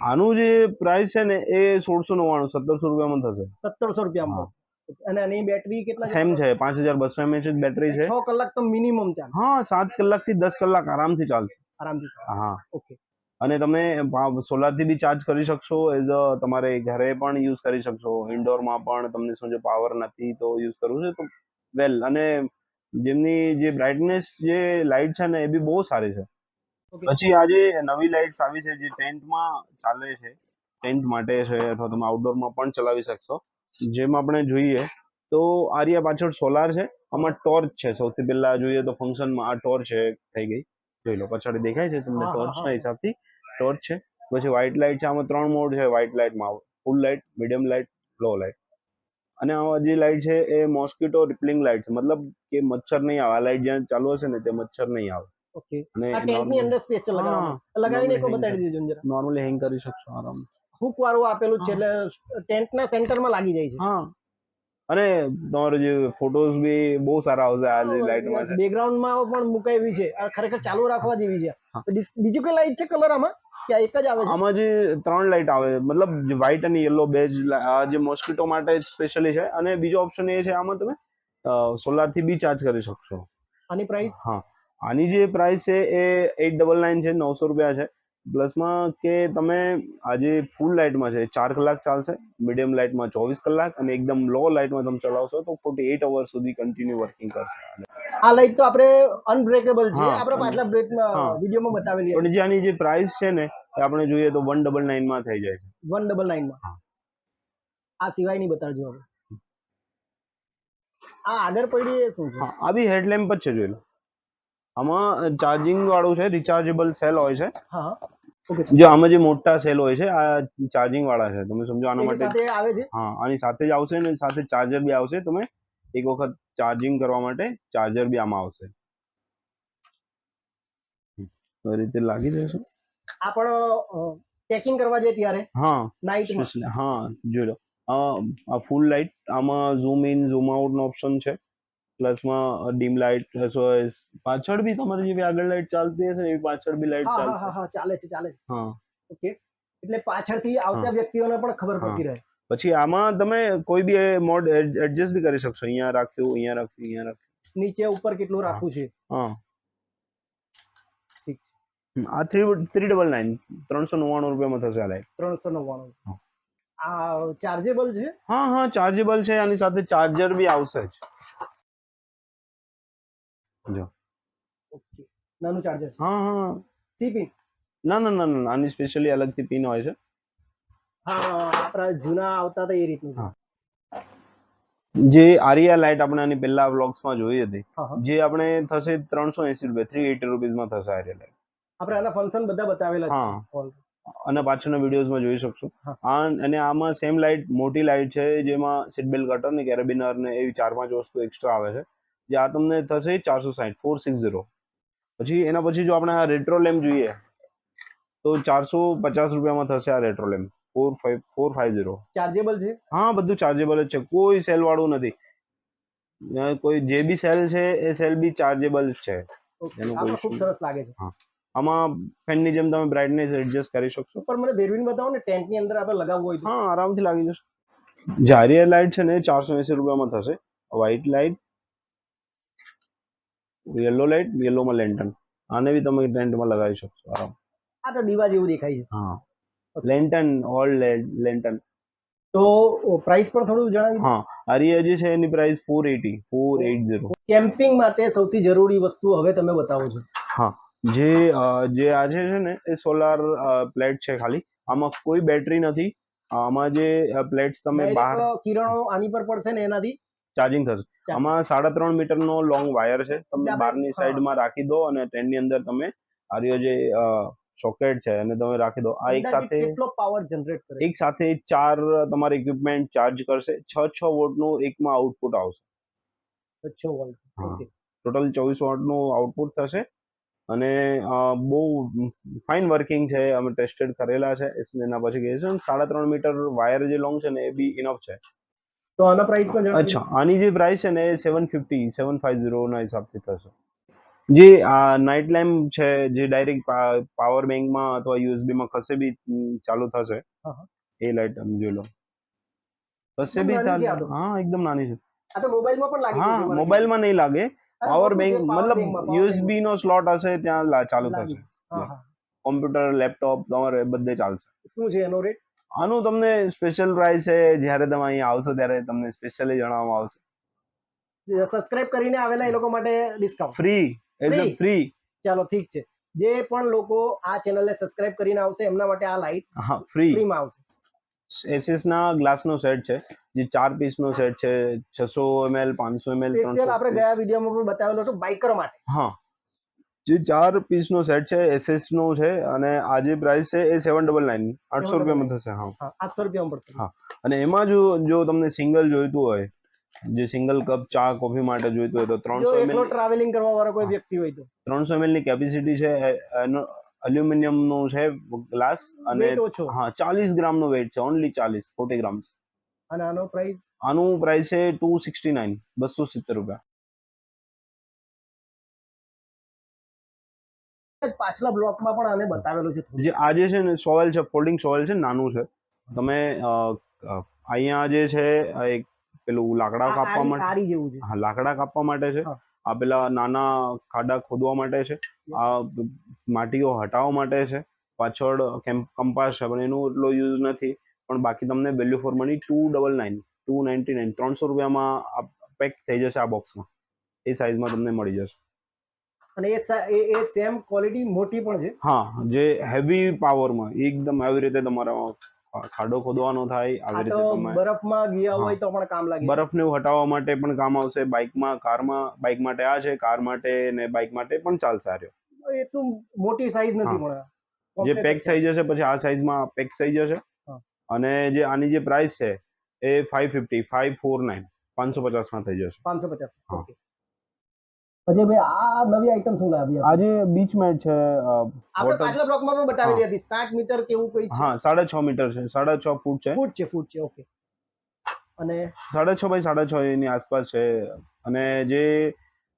આનું જે પ્રાઇસ છે ને એ 1699 ₹1700 થશે. 1700 રૂપિયામાં. અને આની બેટરી કેટલા સેમ છે, 5200 mAh જ બેટરી છે. 6 કલાક તો મિનિમમ ચાલે? હા, 7 કલાકથી 10 કલાક આરામથી ચાલશે. આરામથી? હા. ઓકે. અને તમે સોલારથી બી ચાર્જ કરી શકશો. એઝ અ તમારે ઘરે પણ યુઝ કરી શકશો. ઇન્ડોરમાં પણ તમને શું છે પાવર નથી તો યુઝ કરવું છે તો વેલ. અને જેમની જે બ્રાઇટનેસ જે લાઇટ છે ને એ બી બહુ સારી છે. પછી આજે નવી લાઇટ્સ આવી છે જે ટેન્ટમાં ચાલે છે. ટેન્ટ માટે છે અથવા તમે આઉટડોરમાં પણ ચલાવી શકશો. જેમ આપણે જોઈએ તો આર્યા પાછળ સોલાર છે. આમાં ટોર્ચ છે. સૌથી પહેલા જોઈએ તો ફંક્શનમાં આ ટોર્ચ છે થઈ ગઈ. જોઈ લો પાછળ દેખાય છે તમને ટોર્ચના હિસાબથી ટોર્ચ છે. પછી વ્હાઇટ લાઇટ છે. આમાં 3 મોડ છે વ્હાઇટ લાઇટમાં: ફૂલ લાઇટ, મીડિયમ લાઇટ, લો લાઇટ. અને આ જે લાઇટ છે એ મોસ્કિટો રિપેલિંગ લાઇટ છે. મતલબ કે મચ્છર નહીં આવે. આ લાઇટ જ્યાં ચાલુ હશે ને તે મચ્છર નહીં આવે. ઓકે. અને આ ટેન્ટની અંદર સ્પેશિયલ લગાવીને એકવાર બતાડી દેજો જરા. નોર્મલી હેંગ કરી શકશો આરામ. હુક વાળું આપેલું છે એટલે ટેન્ટના સેન્ટરમાં લાગી જાય છે. હા, અને તમારો જે ફોટોઝ બી બહુ સારા આવશે આ જે લાઇટમાં છે. બેકગ્રાઉન્ડમાં પણ મુકાય એવી છે. આ ખરેખર ચાલુ રાખવા જેવી છે. બીજું કઈ લાઇટ છે કલર આમાં કે એક જ આવે છે? આમાં જે 3 લાઇટ આવે, મતલબ વ્હાઇટ અને યલો બે જ જે મોસ્કિટો માટે સ્પેશિયલી છે. અને બીજો ઓપ્શન એ છે આમાં તમે સોલારથી બી ચાર્જ કરી શકશો. આની પ્રાઇસ? હા, આની જે પ્રાઇસ છે એ 899 છે, ₹900 છે. પ્લસમાં કે તમે આજે ફૂલ લાઇટમાં છે 4 કલાક ચાલશે, મીડિયમ લાઇટમાં 24 કલાક અને એકદમ લો લાઇટમાં તમે ચલાવશો તો 48 અવર્સ સુધી કન્ટિન્યુ વર્કિંગ કરશે. આ લાઇટ તો આપણે અનબ્રેકેબલ છે, આપણે પાછલા વિડીયોમાં બતાવેલી. પણ જે આની જે પ્રાઇસ છે ને એ આપણે જોઈએ તો 199 માં થઈ જાય છે. 199 માં. આ સિવાયની બતાડજો હવે. આ આગળ પડી એ શું છે? હા, આ બી હેડલેમ્પ જ છે. જોઈ લો. આમાં ચાર્જિંગ વાળું છે, રિચાર્જેબલ સેલ હોય છે. હા, ઓકે. જો આમાં જે મોટા સેલ હોય છે આ ચાર્જિંગ વાળા છે. તમે સમજો આના માટે સાથે આવે છે. હા, આની સાથે જ આવશે ને સાથે ચાર્જર બી આવશે. તમે એક વખત ચાર્જિંગ કરવા માટે ચાર્જર બી આમાં આવશે. તો રીતે લાગી જશે. આ પણ પેકિંગ કરવા જાય ત્યારે હા, નાઈટમાં. હા, જોઈ લો. આ ફૂલ લાઇટ, આમાં ઝૂમ ઇન ઝૂમ આઉટ નો ઓપ્શન છે. પ્લસમાં ડીમ લાઇટ, એસઓએસ. પાછળ બી તમારી જેવી આગળ લાઇટ ચાલતી હશે એવી પાછળ બી લાઇટ ચાલશે. હા, ચાલે છે, ચાલે છે. હા, ઓકે. એટલે પાછળથી આવતા વ્યક્તિઓને પણ ખબર પડતી રહે. પછી આમાં તમે કોઈ બી મોડ એડજસ્ટ બી કરી શકશો. અહીંયા રાખ્યું, અહીંયા રાખ્યું, અહીંયા રાખ્યું. નીચે ઉપર કેટલું રાખવું છે. હા, ઠીક છે. આ 399 ₹399 થશે આ લાઇટ. 399. આ ચાર્જેબલ છે? હા હા, ચાર્જેબલ છે. આની સાથે ચાર્જર બી આવશે જ. જો ઓકે, નાનું ચાર્જર. હા હા, સી પિન? ના ના ના ના, આની સ્પેશિયલી અલગથી પિન હોય છે. હા, આપણા જૂના આવતા હતા એ રીતનું. જે આરિયા લાઇટ આપણે આની પહેલા વ્લોગ્સમાં જોઈ હતી, જે આપણે થશે ₹380, ₹380 માં થશે આરિયા લાઇટ. આપણે આના ફંક્શન બધા બતાવેલા છે અને પાછળના વિડીયોઝમાં જોઈ શકશો. અને આમાં સેમ લાઇટ મોટી લાઇટ છે જેમાં સીટ બેલ્ટ કટર ને કેરેબિનર ને એવી 4-5 વસ્તુ એક્સ્ટ્રા આવે છે. જે આ તમને થશે 460. પછી એના પછી જો આપણે આ રેટ્રો લેમ્પ જોઈએ તો ₹450 માં થશે આ રેટ્રો લેમ્પ. 450. ચાર્જેબલ છે? હા, બધું ચાર્જેબલ જ છે, કોઈ સેલ વાળું નથી. કોઈ જે બી સેલ છે એ સેલ બી ચાર્જેબલ જ છે. ઓકે, એનું આ કોઈ પણ ખૂબ issue સરસ લાગે છે. હા, આમાં ફેનની જેમ તમે બ્રાઇટનેસ એડજસ્ટ કરી શકશો. ઉપર મને ફેરવીને બતાવો ને, ટેન્ટની અંદર આપણે લગાવવું હોય તો. હા, આરામથી લાગી જશે. જારિયા લાઇટ છે ને 480 રૂપિયામાં થશે. વ્હાઇટ લાઇટ, યલો લાઇટ, યલોમાં લેન્ટર્ન, આને બી તમે ટેન્ટમાં લગાવી શકશો આરામ. આ તો દીવા જેવું દેખાય છે. હા, લેન્ટર્ન, ઓલ લેન્ટર્ન. તો પ્રાઇસ પણ થોડું જણાવી દો. હા, આરિયા જે છે એની પ્રાઇસ 480. કેમ્પિંગ માટે સૌથી જરૂરી વસ્તુ હવે તમે બતાવો છો. હા, જે આજે છે ને એ સોલાર પ્લેટ છે ખાલી. આમાં કોઈ બેટરી નથી. આમાં જે પ્લેટ્સ તમે બહાર ડાયરેક્ટ કિરણો આની પર પડશે ને એનાથી ચાર્જિંગ થશે. આમાં 3.5 મીટરનો લોંગ વાયર છે. તમે બહારની સાઈડમાં રાખી દો અને ટેન્ટની અંદર તમે આરિયો જે સોકેટ છે અને તમે રાખી દો. આ એક સાથે કેટલો પાવર જનરેટ કરે? એક સાથે 4 તમારા ઇક્વિપમેન્ટ ચાર્જ કરશે. 6 વોટનું એકમાં આઉટપુટ આવશે. 6 વોલ્ટ. ઓકે, ટોટલ 24 વોટનું આઉટપુટ થશે અને બહુ ફાઇન વર્કિંગ છે. અમે ટેસ્ટેડ કરેલા છે. એના પછી કહે છે 3.5 મીટર વાયર જે લોંગ છે ને એ બી ઇનફ છે. તો આના પ્રાઇસ પણ જણાવી દો. અચ્છા, આની જે પ્રાઇસ છે ને એ 750 ના હિસાબથી થશે. જે આ નાઇટ લેમ્પ છે, જે ડાયરેક્ટ પાવર બેંકમાં અથવા યુએસબી માં કશે બી ચાલુ થશે, એ લાઇટ તમે જોઈ લો. કશે બી ચાલુ. હા, એકદમ નાની છે. આ તો મોબાઈલમાં પણ લાગી જશે. હા, મોબાઈલમાં નહીં લાગે. પાવર બેંક મતલબ યુએસબી નો સ્લોટ હશે ત્યાં ચાલુ થશે. કોમ્પ્યુટર, લેપટોપ તમારે બધે ચાલશે. શું છે એનો રેટ? આનું તમને સ્પેશિયલ પ્રાઇસ છે, જ્યારે તમે અહીંયા આવશો ત્યારે તમને સ્પેશિયલી જણાવવામાં આવશે. સબસ્ક્રાઇબ કરીને આવેલા એ લોકો માટે ડિસ્કાઉન્ટ ફ્રી, એકદમ ફ્રી. ચાલો ઠીક છે. જે પણ લોકો આ ચેનલને સબસ્ક્રાઇબ કરીને આવશે એમના માટે આ લાઇટ ફ્રીમાં આવશે. એસએસ ના ગ્લાસનો સેટ છે, જે 4 પીસનો સેટ છે. 600 ml, 500 ml, સ્પેશિયલ આપણે ગયા વિડીયોમાં પણ બતાવેલો હતો બાઇકર માટે. હા, જે 4 પીસનો સેટ છે એસએસ નો છે અને આ જે પ્રાઇસ છે એ 799, 800 રૂપિયામાં થશે. હા, 800 રૂપિયામાં પડશે. હા, અને એમાં જો તમને સિંગલ જોઈતું હોય, જે સિંગલ કપ ચા કોફી માટે જોઈતું હોય તો 300 ml ટ્રાવેલિંગ કરવા વાળો કોઈ વ્યક્તિ હોય તો 300 ml ની કેપેસિટી છે. એલ્યુમિનિયમ નું છે ગ્લાસ અને હા 40 ગ્રામનો વેઇટ છે. Only 40 grams. અને આનું પ્રાઇસ છે 269, 270 રૂપિયા. પાછલા બ્લોકમાં પણ આને બતાવેલું છે. જે આજે છે ને સોયલ છે, ફોલ્ડિંગ સોયલ છે, નાનું છે. તમે અહીંયા જે છે એક પેલું લાકડા કાપવા માટે, આરી જેવું છે. હા, લાકડા કાપવા માટે છે. આ પેલા નાના ખાડા ખોદવા માટે છે. આ માટીઓ હટાવવા માટે છે. પાછળ કંપાસ છે પણ એનો એટલો યુઝ નથી. પણ બાકી તમને વેલ્યુ ફોર મની 299, 299, 300 રૂપિયામાં પેક થઈ જશે આ બોક્સમાં. એ સાઇઝમાં તમને મળી જશે. અને એ સેમ ક્વોલિટી મોટી પણ છે. હા, જે હેવી પાવરમાં એકદમ આવી રીતે તમારો ખાડો ખોદવાનો થાય, આવી રીતે તમે બરફમાં ગયા હોય તો પણ કામ લાગે. બરફને હટાવવા માટે પણ કામ આવશે. બાઇકમાં, કારમાં, બાઇક માટે આ છે, કાર માટે ને બાઇક માટે પણ ચાલશે. આ રહ્યો એટલું મોટી સાઈઝ નથી પણ જે પેક થઈ જશે પછી આ સાઈઝમાં પેક થઈ જશે. અને જે આની જે પ્રાઇસ છે એ 550, 549, 550 માં થઈ જશે. 550. ઓકે. અજય ભાઈ, આ નવી આઈટમ શું લાવી? આજે બીચ મેટ છે. આપણે પાછલા બ્લોકમાં પણ બતાવેલી હતી. 60 મીટર કેવું કઈ છે? હા, 6.5 મીટર છે, 6.5 ફૂટ છે. ફૂટ છે. ઓકે. અને 6.5 બાય 6.5 એની આસપાસ છે. અને જે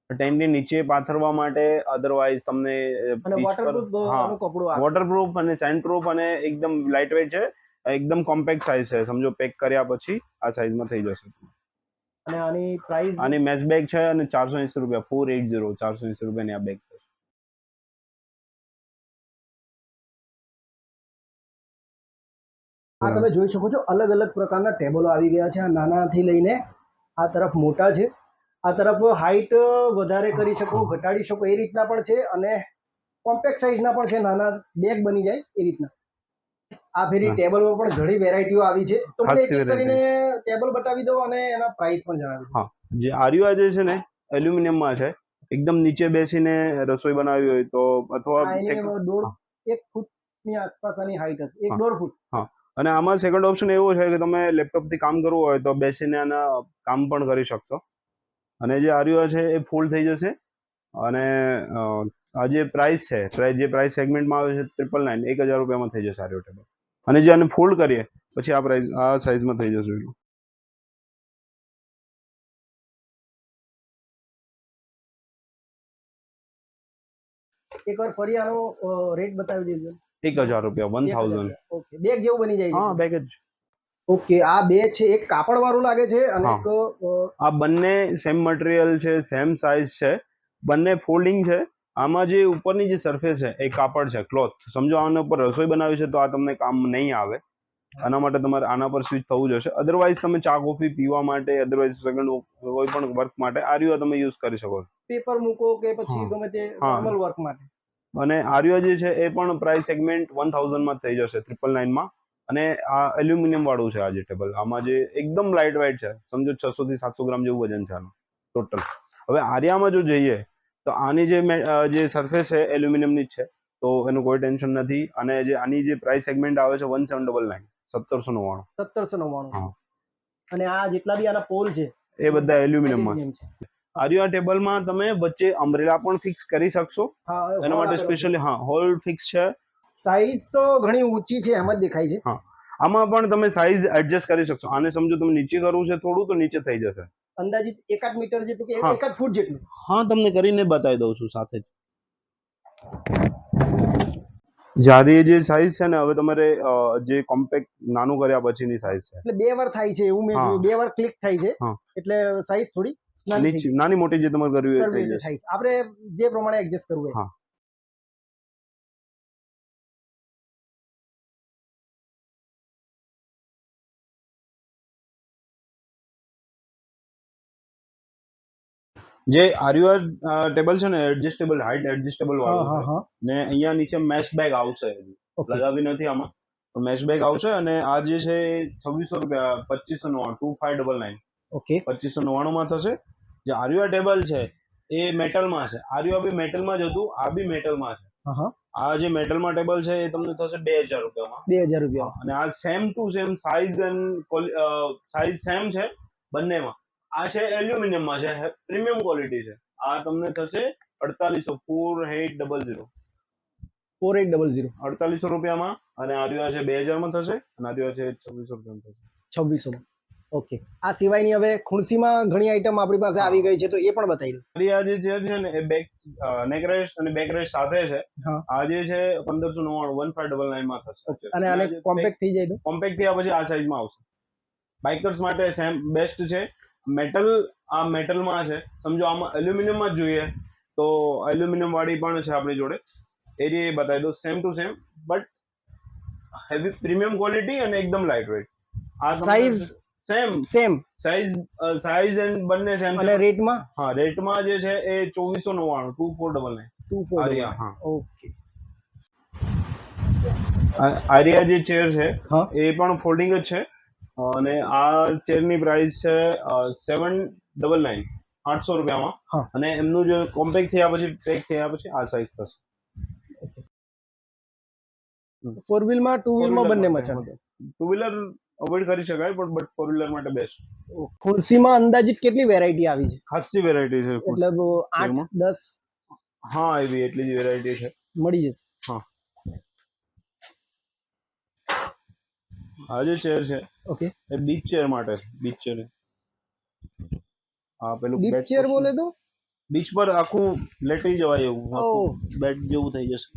ટેન્ટની નીચે પાથરવા માટે, અધરવાઇઝ તમને વોટરપ્રૂફ અને સેન્ડપ્રૂફ અને એકદમ લાઇટ વેઇટ છે. એકદમ કોમ્પેક્ટ સાઇઝ છે. સમજો પેક કર્યા પછી આ સાઇઝમાં થઈ જશે. અને આની પ્રાઇસ, આની મેશ બેગ છે અને 480 રૂપિયા, 480, 480 રૂપિયાની આ બેગ છે. આ તમે જોઈ શકો છો અલગ અલગ પ્રકારના ટેબલો આવી ગયા છે. આ નાનાથી લઈને આ તરફ મોટા છે. આ તરફ હાઈટ વધારે કરી શકો, ઘટાડી શકો એ રીતના પણ છે. અને કોમ્પેક્ટ સાઇઝના પણ છે, નાના બેગ બની જાય એ રીતના. આ ફેરી ટેબલમાં પણ ઘણી વેરાયટીઓ આવી છે. તો મને એક કરીને ટેબલ બતાવી દો અને એના પ્રાઇસ પણ જણાવી દો. હા, જે આર્યુઆ જે છે ને એલ્યુમિનિયમમાં છે. એકદમ નીચે બેસીને રસોઈ બનાવી હોય તો, અથવા 1 ફૂટની આસપાસ આની હાઈટ હશે, 1-1.5 ફૂટ. હા, અને આમાં સેકન્ડ ઓપ્શન એવો છે કે તમે લેપટોપથી કામ કરવું હોય તો બેસીને આના કામ પણ કરી શકશો. અને જે આર્યુઆ છે એ ફૂલ થઈ જશે. અને આ જે પ્રાઇસ છે, જે પ્રાઇસ સેગમેન્ટમાં આવે છે 999, 1000 રૂપિયામાં થઈ જશે આર્યુઆ ટેબલ. અને જે આને ફોલ્ડ કરીએ પછી આ પ્રાઇસ આ સાઇઝમાં થઈ જશે. એકવાર ફરી આનો રેટ બતાવી દેજો. 1000 રૂપિયા, 1000. ઓકે, બેગ જેવું બની જાય છે. હા, બેગ જ. ઓકે, આ બે છે, એક કાપડ વાળું લાગે છે અને હા. એક આ બંને સેમ મટીરિયલ છે, સેમ સાઇઝ છે, બંને ફોલ્ડિંગ છે. આમાં જે ઉપરની જે સરફેસ છે એ કાપડ છે, ક્લોથ. સમજો આના ઉપર રસોઈ બનાવી છે તો આ તમને કામ નહીં આવે. આના માટે તમારે આના પર સ્વિચ થવું જશે. અધરવાઇઝ તમે ચા કોફી પીવા માટે, અધરવાઇઝ સેકન્ડ કોઈ પણ વર્ક માટે આર્યો તમે યુઝ કરી શકો છો. પેપર મૂકો કે પછી હા. ગમે તે હા. નોર્મલ વર્ક માટે. અને આર્યો જે છે એ પણ પ્રાઇસ સેગમેન્ટ 1000 માં થઈ જશે, 999 માં. અને આ એલ્યુમિનિયમ વાળું છે આ જે ટેબલ. આમાં જે એકદમ લાઇટ વેઇટ છે, સમજો 600 થી 700 ગ્રામ જેવું વજન છે આનું ટોટલ. હવે આર્યામાં જો જઈએ તો આની જે સરફેસ છે એલ્યુમિનિયમની જ છે, તો એનું કોઈ ટેન્શન નથી. અને જે આની જે પ્રાઇસ સેગમેન્ટ આવે છે 1799, 1799. 1799. હા. અને આ જેટલા બી આના પોલ છે એ બધા એલ્યુમિનિયમમાં એલ્યુમિનિયમ છે. છે. આર્યા ટેબલમાં તમે વચ્ચે અમ્બ્રેલા પણ ફિક્સ કરી શકશો. હા, એના માટે સ્પેશિયલી હોલ ફિક્સ છે. સાઈઝ તો ઘણી ઊંચી છે એમ જ દેખાય છે. હા, આમાં પણ તમે સાઈઝ એડજસ્ટ કરી શકશો. આને સમજો તમે નીચે કરવું છે થોડું તો નીચે થઈ જશે. અંદાજિત 1 મીટર જેટલું કે હા. 1 ફૂટ જેટલું. હા, તમને કરીને બતાવી દઉં છું સાથે જ. જ્યારે જે સાઈઝ છે ને, હવે તમારે જે કોમ્પેક્ટ નાનું કર્યા પછીની સાઈઝ છે. એટલે બે વાર થાય છે એવું મેં હા. જોયું, બે વાર ક્લિક થાય છે. હા. એટલે સાઈઝ થોડી નાની મોટી જે તમારે કરવી હોય થઈ થાય જશે. છે. આપણે જે પ્રમાણે એડજસ્ટ કરવું હોય. હા. જે આર્યુઆર ટેબલ છે ને, એડજસ્ટેબલ, હાઇટ એડજસ્ટેબલ વાળું છે. ને અહીંયા નીચે મેશ બેગ આવશે. લગાવી નથી આમાં, પણ મેશ બેગ આવશે. અને આ જે છે 2600 રૂપિયા, 2599, 2599. ઓકે, 2599 માં થશે. જે આર્યુઆર ટેબલ છે એ મેટલમાં છે. આર્યુઆર બી મેટલમાં જ હતું, આ બી મેટલમાં છે. આ જે મેટલમાં ટેબલ છે એ તમને થશે 2000 રૂપિયામાં. 2000 રૂપિયા. અને આ same to same size and size same છે બંનેમાં. આ છે એલ્યુમિનિયમમાં છે, પ્રીમિયમ ક્વોલિટી છે. આ તમને થશે 4800, 4800. 4800. 4800 રૂપિયામાં. અને આર્યુઆર છે 2000 માં થશે. અને આર્યુઆર છે 2600 રૂપિયામાં થશે. 2600. ઓકે, આ સિવાયની હવે ખુરશીમાં ઘણી આઈટમ આપણી પાસે આવી ગઈ છે, તો એ પણ બતાવી દો. આ જે ચેર છે ને એ બેક નેક રેસ્ટ અને બેક રેસ્ટ સાથે છે. આ જે છે 1599, 1599 માં થશે. અને આને કોમ્પેક્ટ થઈ જાય તો કોમ્પેક્ટ થયા પછી આ સાઈઝમાં આવશે. બાઇકર્સ માટે સેમ બેસ્ટ છે. મેટલ, આ મેટલમાં છે. સમજો આમાં એલ્યુમિનિયમમાં જ જોઈએ તો એલ્યુમિનિયમ વાળી પણ છે આપણી જોડે. એરિયા બતાવી દો, same to same but heavy premium quality અને એકદમ લાઇટ વેઇટ. આ સાઈઝ સેમ સાઈઝ એન્ડ બંને સેમ છે. અને રેટમાં? હા, રેટમાં જે છે એ 2499, 2499. 2499. હા. ઓકે. આર્યા જે ચેર છે હા, એ પણ ફોલ્ડિંગ જ છે. અને આ ચેરની પ્રાઇસ છે 799, 800 રૂપિયામાં. અને એમનું જે કોમ્પેક્ટ થયા પછી, પેક થયા પછી આ સાઈઝ થશે. 4 વ્હીલમાં, 2 વ્હીલમાં બંનેમાં છે. 2 વ્હીલર અવોઇડ કરી શકાય પણ બટ 4 વ્હીલર માટે બેસ્ટ. ખુરશીમાં અંદાજિત કેટલી વેરાયટી આવી છે? ખાસી વેરાયટી છે. એટલે 8 10? હા, એવી એટલી જ વેરાયટી છે, મળી જશે. હા. આ જે ચેર છે ઓકે, એ બીચ ચેર માટે છે. Beach chair. હા, પેલું બીચ બેડ ચેર બોલે તો બીચ પર આખું લેટી જવાય એવું, આખું બેડ જેવું થઈ જશે.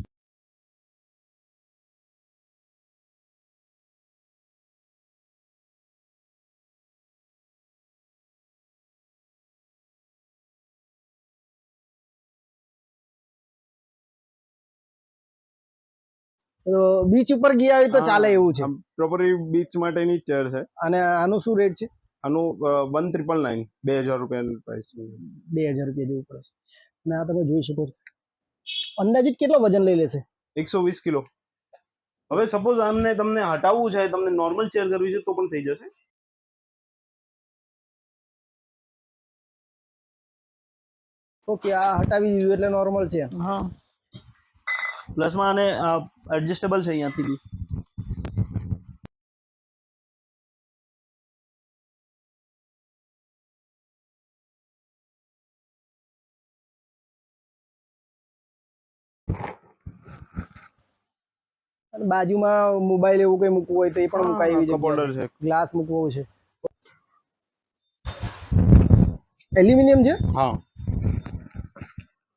બીચ ઉપર ગયા હોય તો ચાલે એવું છે. પ્રોપરલી બીચ માટેની જ ચેર છે. અને આનું શું રેટ છે? આનું 1999, 2000 રૂપિયાની પ્રાઇસ. 2000 રૂપિયા જેવું પડે છે. અને આ તમે જોઈ શકો છો. અંદાજિત કેટલો વજન લઈ લેશે? 120 કિલો. હવે સપોઝ આમને તમને હટાવવું છે, તમને નોર્મલ ચેર કરવી છે તો પણ થઈ જશે. ઓકે, આ હટાવી દીધું એટલે નોર્મલ છે. હા, પ્લસમાં આને એડજસ્ટેબલ છે અહીંયાથી બી. અને બાજુમાં મોબાઈલ એવું કઈ મૂકવું હોય તો એ પણ મુકાય એવી કપ જગ્યા હોલ્ડર છે. છે. ગ્લાસ મૂકવો છે. એલ્યુમિનિયમ છે. હા,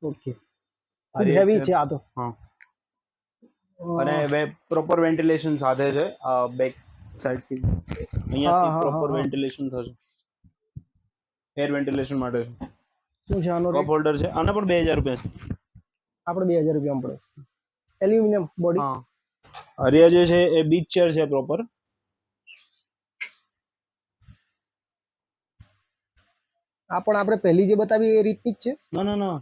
ઓકે, આ ખૂબ રીત હેવી છે. છે આ તો. હા, અને પ્રોપર વેન્ટિલેશન સાથે છે. બેક સાઈડ થી અહીંયાથી હા પ્રોપર હા. વેન્ટિલેશન થશે. એર વેન્ટિલેશન માટે છે. શું છે આનો કપ રેટ? હોલ્ડર છે. આના પણ 2000 રૂપિયા છે. આપણે 2000 રૂપિયામાં પડે છે. Aluminium body. હા, અરિયા જે છે એ બીચ ચેર છે પ્રોપર. આ પણ આપણે પહેલી જે બતાવી એ રીતની જ છે. ના ના ના,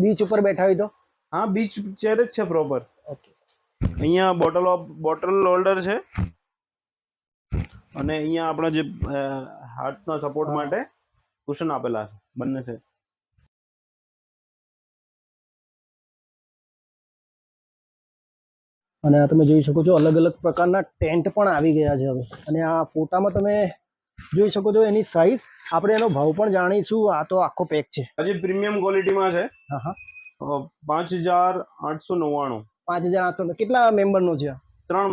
બીચ ઉપર બેઠા હોય તો. હા બીચ ચેર જ છે પ્રોપર. ઓકે. અહીંયા બોટલ હોલ્ડર છે, અને અહીંયા આપણા જે હાથના સપોર્ટ હા. માટે કુશન આપેલા છે, બંને છે. અને આ તમે જોઈ શકો છો અલગ અલગ પ્રકારના ટેન્ટ પણ આવી ગયા છે હવે. અને આ ફોટામાં તમે જોઈ શકો છો એની સાઈઝ. આપણે એનો ભાવ પણ જાણીશું. આ તો આખો પેક છે. હજી પ્રીમિયમ ક્વોલિટીમાં છે. હા હા. 5899. 5800. કેટલા મેમ્બરનો છે? 3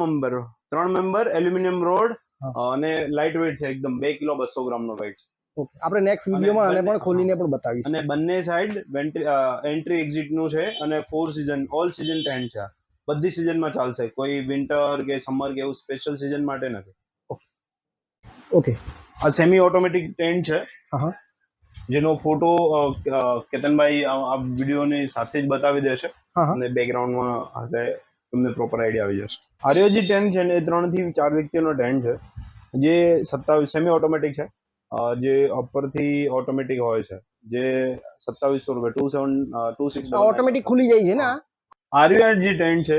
મેમ્બર, એલ્યુમિનિયમ રોડ, હા. અને લાઇટ વેઇટ છે એકદમ. 2 કિલો 200 ગ્રામનો વેઇટ છે. ઓકે, આપણે નેક્સ્ટ વિડીયોમાં આને પણ ખોલીને પણ બતાવીશું. અને બંને સાઈડ એન્ટ્રી એક્ઝિટ નું છે, અને 4 સીઝન ઓલ સીઝન ટેન્ટ છે. બધી સીઝનમાં ચાલશે. કોઈ વિન્ટર કે સમર કે એવું સ્પેશિયલ સીઝન માટે નથી. ઓકે. આ સેમી ઓટોમેટિક ટેન્ટ છે, હા હા. જેનો ફોટો કેતનભાઈ આ વિડીયોની સાથે જ બતાવી દેશે. હા હા. અને બેકગ્રાઉન્ડમાં હાથે તમને પ્રોપર આઈડિયા આવી જશે. આર્યોજી ટેન્ટ છે ને એ 3 થી 4 વ્યક્તિનો ટેન્ટ છે, જે 27 સેમી ઓટોમેટિક છે. જે ઉપરથી ઓટોમેટિક હોય છે, જે 2700 રૂપિયા 2699. ઓટોમેટિક ખુલી જાય છે ને આ? આર્યો જે ટેન્ટ છે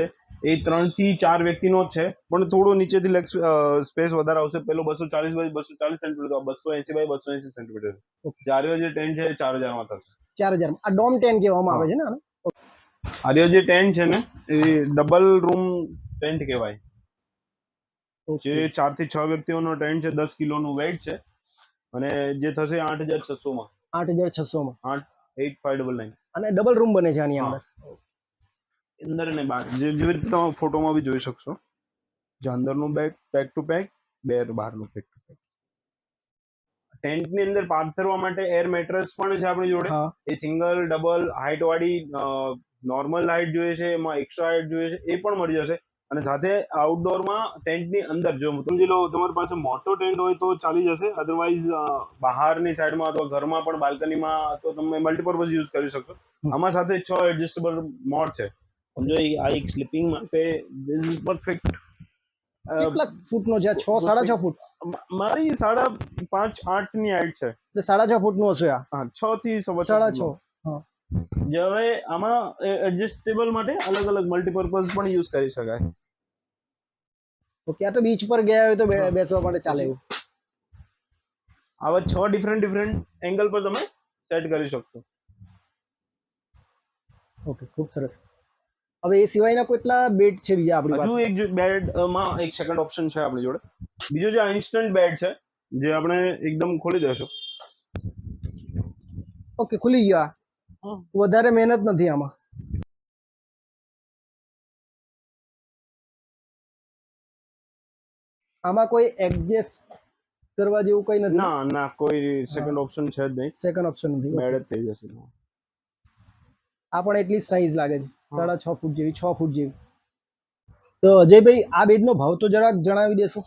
એ 3 થી 4 વ્યક્તિનો જ છે, પણ થોડો નીચેથી લેગ સ્પેસ વધારે આવશે. પેલો 240 બાય 240 સેન્ટીમીટર, 280 બાય 280 સેન્ટીમીટર. આર્યો જે ટેન્ટ છે એ 4000 માં થશે. 4000. આ ડોમ ટેન્ટ કહેવામાં આવે છે ને આને? આર્યો જે ટેન્ટ છે ને એ ડબલ રૂમ ટેન્ટ કહેવાય. જે 4 થી 6 વ્યક્તિઓનો ટેન્ટ છે. 10 કિલોનું વેઇટ છે, અને જે થશે 8600 માં. 8600 માં. 8599. અને ડબલ રૂમ બને છે આની અંદર. અંદર અને બહાર જેવી રીતે તમે ફોટોમાં બી જોઈ શકશો. જે અંદરનું બેક ટુ પેક, બહારનું પેક ટુ પેક. ટેન્ટની અંદર પાથરવા માટે એર મેટ્રેસ પણ છે આપણી જોડે. એ સિંગલ, ડબલ, હાઇટ વાળી, નોર્મલ હાઇટ જોઈએ છે, એમાં એક્સ્ટ્રા હાઇટ જોઈએ છે, એ પણ મળી જશે. અને સાથે આઉટડોરમાં ટેન્ટની અંદર જો સમજી લો તમારી પાસે મોટો ટેન્ટ હોય તો ચાલી જશે. અધરવાઇઝ બહારની સાઈડમાં અથવા ઘરમાં પણ બાલ્કનીમાં તો તમે મલ્ટીપર્પઝ યુઝ કરી શકશો. આમાં સાથે 6 એડજસ્ટેબલ મોડ છે. સમજો આ એક સ્લીપિંગ માટે ધીસ ઇઝ પરફેક્ટ. કેટલા ફૂટનો છે? 6 6.5 ફૂટ? મારી 5.5 8 ની હાઈટ છે. એટલે 6.5 ફૂટનું હશે આ? હા, 6 થી 6.5. 6.5. હા. જે હવે આમાં એડજસ્ટેબલ માટે અલગ અલગ મલ્ટીપર્પઝ પણ યુઝ કરી શકાય. ઓકે, આ તો બીચ પર ગયા હોય તો બેસવા માટે ચાલે એવું. આવા 6 ડિફરન્ટ એંગલ પર તમે સેટ કરી શકશો. ઓકે, ખૂબ સરસ. હવે એ સિવાયના કેટલા બેડ છે બીજા આપણી પાસે? હજુ એક બેડમાં એક સેકન્ડ ઓપ્શન છે આપણી જોડે. બીજો જે ઇન્સ્ટન્ટ બેડ છે, જે આપણે એકદમ ખોલી દેશું. ઓકે, ખુલી ગયા. વધારે મહેનત નથી આમાં. આમાં કોઈ એડજસ્ટ કરવા જેવું કઈ નથી? ના ના, કોઈ સેકન્ડ ઓપ્શન છે જ નહીં. સેકન્ડ ઓપ્શન નથી. બેડ જ થઈ જશે. આ પણ એટલી જ સાઈઝ લાગે છે, 6.5 ફૂટ જેવી, 6 ફૂટ જેવી. તો અજયભાઈ, આ બેડનો ભાવ તો જરાક જણાવી દેશો?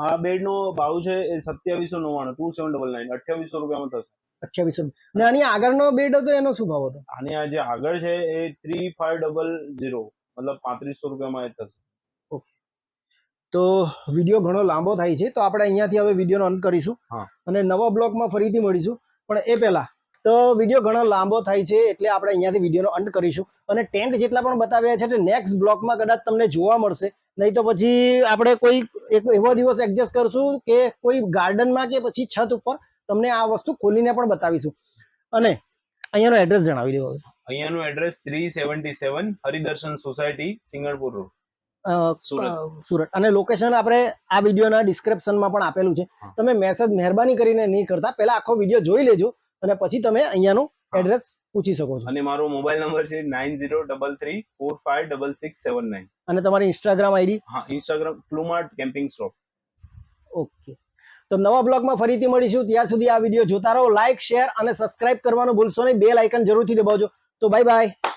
આ બેડનો ભાવ છે એ 2799, 2799, 2800 રૂપિયામાં થશે. 2800. અને આની આગળનો બેડ હતો એનો શું ભાવ હતો? આની આ જે આગળ છે એ 3500, મતલબ 3500 રૂપિયામાં એ થશે. ઓકે, તો વિડીયો ઘણો લાંબો થાય છે, તો આપણે અહીંયાથી હવે વિડીયોનો અંત કરીશું અને નવા બ્લોગમાં ફરીથી મળીશું. પણ એ પહેલા તો વિડીયો ઘણો લાંબો થાય છે એટલે આપણે અહીંયાથી વિડીયોનો અંત કરીશું. અને ટેન્ટ જેટલા પણ બતાવ્યા છે તે નેક્સ્ટ બ્લોગમાં કદાચ તમને જોવા મળશે. નહીં તો પછી આપણે કોઈ એક એવો દિવસ એડજસ્ટ કરશું કે કોઈ ગાર્ડનમાં કે પછી છત ઉપર તમને આ વસ્તુ ખોલીને પણ બતાવીશું. અને અહીંયાનો એડ્રેસ જણાવી દેવો. અહીંયાનું address 377 Haridarshan society, Singanpur road, Surat. અને લોકેશન આપણે આ વિડીયોના ડિસ્ક્રિપ્શનમાં પણ આપેલું છે. તમે મેસેજ મહેરબાની કરીને નહીં કરતા, પહેલા આખો વિડીયો જોઈ લેજો અને પછી તમે અહીંયાનું એડ્રેસ પૂછી શકો છો. અને મારો મોબાઈલ નંબર છે 9033456679. અને તમારી ઇન્સ્ટાગ્રામ આઈડી? હા, ઇન્સ્ટાગ્રામ પ્લુમાર્ટ કેમ્પિંગ સ્ટોપ. ઓકે, તો નવા બ્લોગમાં ફરીથી મળીશું. ત્યાં સુધી આ વિડીયો જોતા રહો. લાઇક, શેર અને સબસ્ક્રાઇબ કરવાનું ભૂલશો નહીં. બેલ આઇકન જરૂરથી દબાવજો. તો બાય બાય.